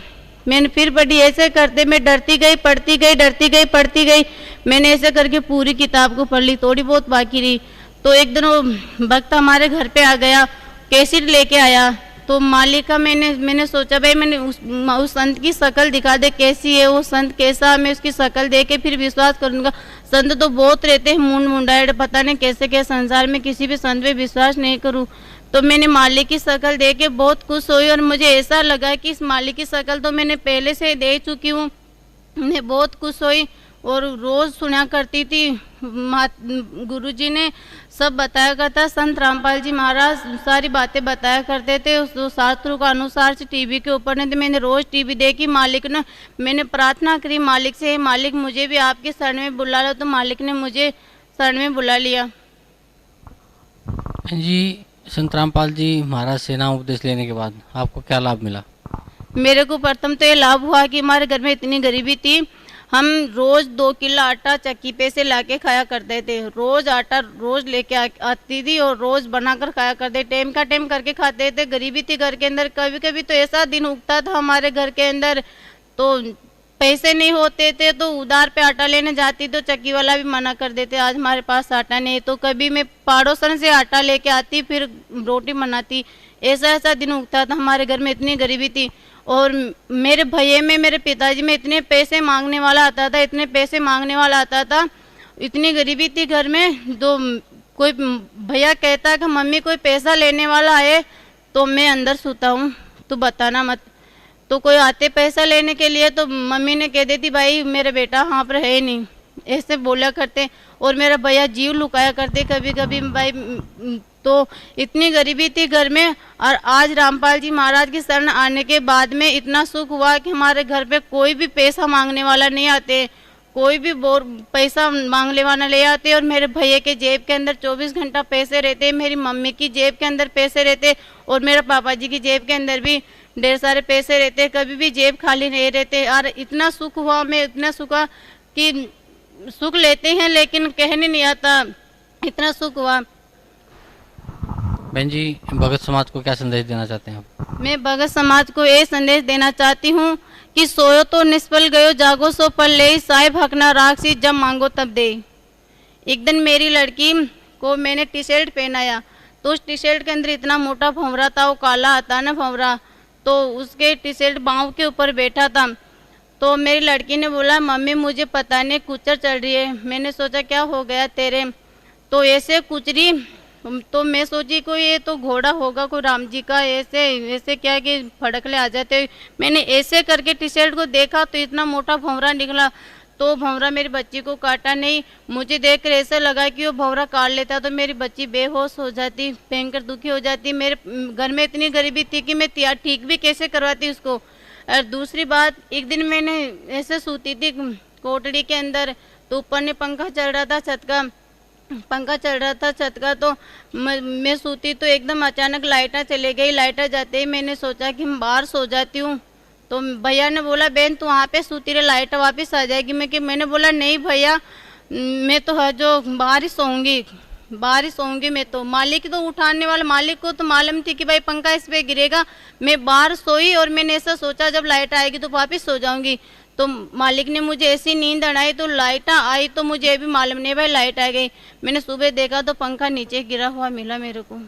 मैंने फिर पढ़ी। ऐसे करते मैं डरती गई पढ़ती गई, डरती गई पढ़ती गई। मैंने ऐसे करके पूरी किताब को पढ़ ली, थोड़ी बहुत बाकी रही। तो एक दिन वो वक्त हमारे घर पे आ गया, कैसेट लेके आया। तो मालिक का मैंने सोचा भाई मैंने उस संत की शक्ल दिखा दे कैसी है वो संत कैसा, मैं उसकी शक्ल दे के फिर विश्वास करूँगा। संत तो बहुत रहते हैं मुंडाएड, पता नहीं कैसे क्या संसार में किसी भी संत पे विश्वास नहीं करूँ। तो मैंने मालिक की शक्ल दे के बहुत खुश हुई और मुझे ऐसा लगा कि इस मालिक की शक्ल तो मैंने पहले से दे चुकी हूँ। मैं बहुत खुश हुई और रोज़ सुना करती थी। गुरुजी ने सब बताया करता, संत रामपाल जी महाराज सारी बातें बताया करते थे उस शास्त्रों का अनुसार से टीवी के ऊपर नहीं। तो मैंने रोज़ टीवी देखी। मालिक ने मैंने प्रार्थना करी मालिक से, मालिक मुझे भी आपके शरण में बुला लो। तो मालिक ने मुझे शरण में बुला लिया। जी, संत रामपाल जी महाराज से नाम उपदेश लेने के बाद आपको क्या लाभ मिला? मेरे को प्रथम तो ये लाभ हुआ कि हमारे घर में इतनी गरीबी थी, हम रोज़ 2 किलो आटा चक्की पे से लाके खाया करते थे। रोज़ आटा रोज़ लेके आती थी और रोज़ बनाकर खाया करते, टाइम का टाइम करके खाते थे। गरीबी थी घर के अंदर। कभी कभी तो ऐसा दिन उगता था हमारे घर के अंदर तो पैसे नहीं होते थे, तो उधार पे आटा लेने जाती तो चक्की वाला भी मना कर देते, आज हमारे पास आटा नहीं है। तो कभी मैं पड़ोसन से आटा लेके आती फिर रोटी बनाती। ऐसा दिन उगता था हमारे घर में, इतनी गरीबी थी। और मेरे भैया में मेरे पिताजी में इतने पैसे मांगने वाला आता था, इतने पैसे मांगने वाला आता था, इतनी गरीबी थी घर में। तो कोई भैया कहता कि मम्मी कोई पैसा लेने वाला है तो मैं अंदर सोता हूँ, तो बताना मत। तो कोई आते पैसा लेने के लिए तो मम्मी ने कह देती भाई मेरा बेटा यहाँ पर है नहीं, ऐसे बोला करते। और मेरा भैया जीव लुकाया करते कभी कभी भाई। तो इतनी गरीबी थी घर में। और आज रामपाल जी महाराज की शरण आने के बाद में इतना सुख हुआ कि हमारे घर पे कोई भी पैसा मांगने वाला नहीं आते, कोई भी पैसा मांगने वाला ले आते। और मेरे भैया के जेब के अंदर 24 घंटा पैसे रहते, मेरी मम्मी की जेब के अंदर पैसे रहते और मेरे पापा जी की जेब के अंदर भी ढेर सारे पैसे रहते, कभी भी जेब खाली नहीं रहते। और इतना सुख हुआ, मैं इतना सुख हुआ कि सुख लेते हैं लेकिन कहने नहीं आता, इतना सुख हुआ। बहन जी, भगत समाज को क्या संदेश देना चाहते हैं आप? मैं भगत समाज को ये संदेश देना चाहती हूँ कि सोयो तो निष्फल गयो, जागो सो पल ले, साहेब हक ना राखसी, जब मांगो तब दे। एक दिन मेरी लड़की को मैंने टी शर्ट पहनाया तो उस टी शर्ट के अंदर इतना मोटा भंवरा था, वो काला आता ना भंवरा, तो उसके टी शर्ट बाँव के ऊपर बैठा था। तो मेरी लड़की ने बोला मम्मी मुझे पता नहीं कुचर चल रही है। मैंने सोचा क्या हो गया तेरे, तो ऐसे कुचरी। तो मैं सोची कोई ये तो घोड़ा होगा कोई राम जी का, ऐसे क्या कि फड़कले आ जाते। मैंने ऐसे करके टी शर्ट को देखा तो इतना मोटा भंवरा निकला। तो भंवरा मेरी बच्ची को काटा नहीं, मुझे देख कर ऐसा लगा कि वो भंवरा काट लेता तो मेरी बच्ची बेहोश हो जाती, भयंकर दुखी हो जाती। मेरे घर में इतनी गरीबी थी कि मैं ठीक भी कैसे करवाती उसको। और दूसरी बात, एक दिन मैंने ऐसे सूती थी कोठड़ी के अंदर, तो ऊपर ने पंखा चल रहा था छत का, तो मैं सूती तो एकदम अचानक लाइटर चले गई। लाइटर जाते ही मैंने सोचा कि मैं बाहर सो जाती हूँ। तो भैया ने बोला बहन तू वहाँ पे सूती रहे, लाइटर वापस आ जाएगी। मैंने बोला नहीं भैया मैं तो है जो बाहर ही सोऊंगी। बारिश होंगी। मैं तो मालिक तो उठाने वाला, मालिक को तो मालूम थी कि भाई पंखा इस पे गिरेगा। मैं बाहर सोई और मैंने ऐसा सोचा जब लाइट आएगी तो वापस सो जाऊंगी। तो मालिक ने मुझे ऐसी नींद अड़ाई तो लाइट आई, तो मुझे भी मालूम नहीं भाई लाइट आ गई। मैंने सुबह देखा तो पंखा नीचे गिरा हुआ मिला मेरे को।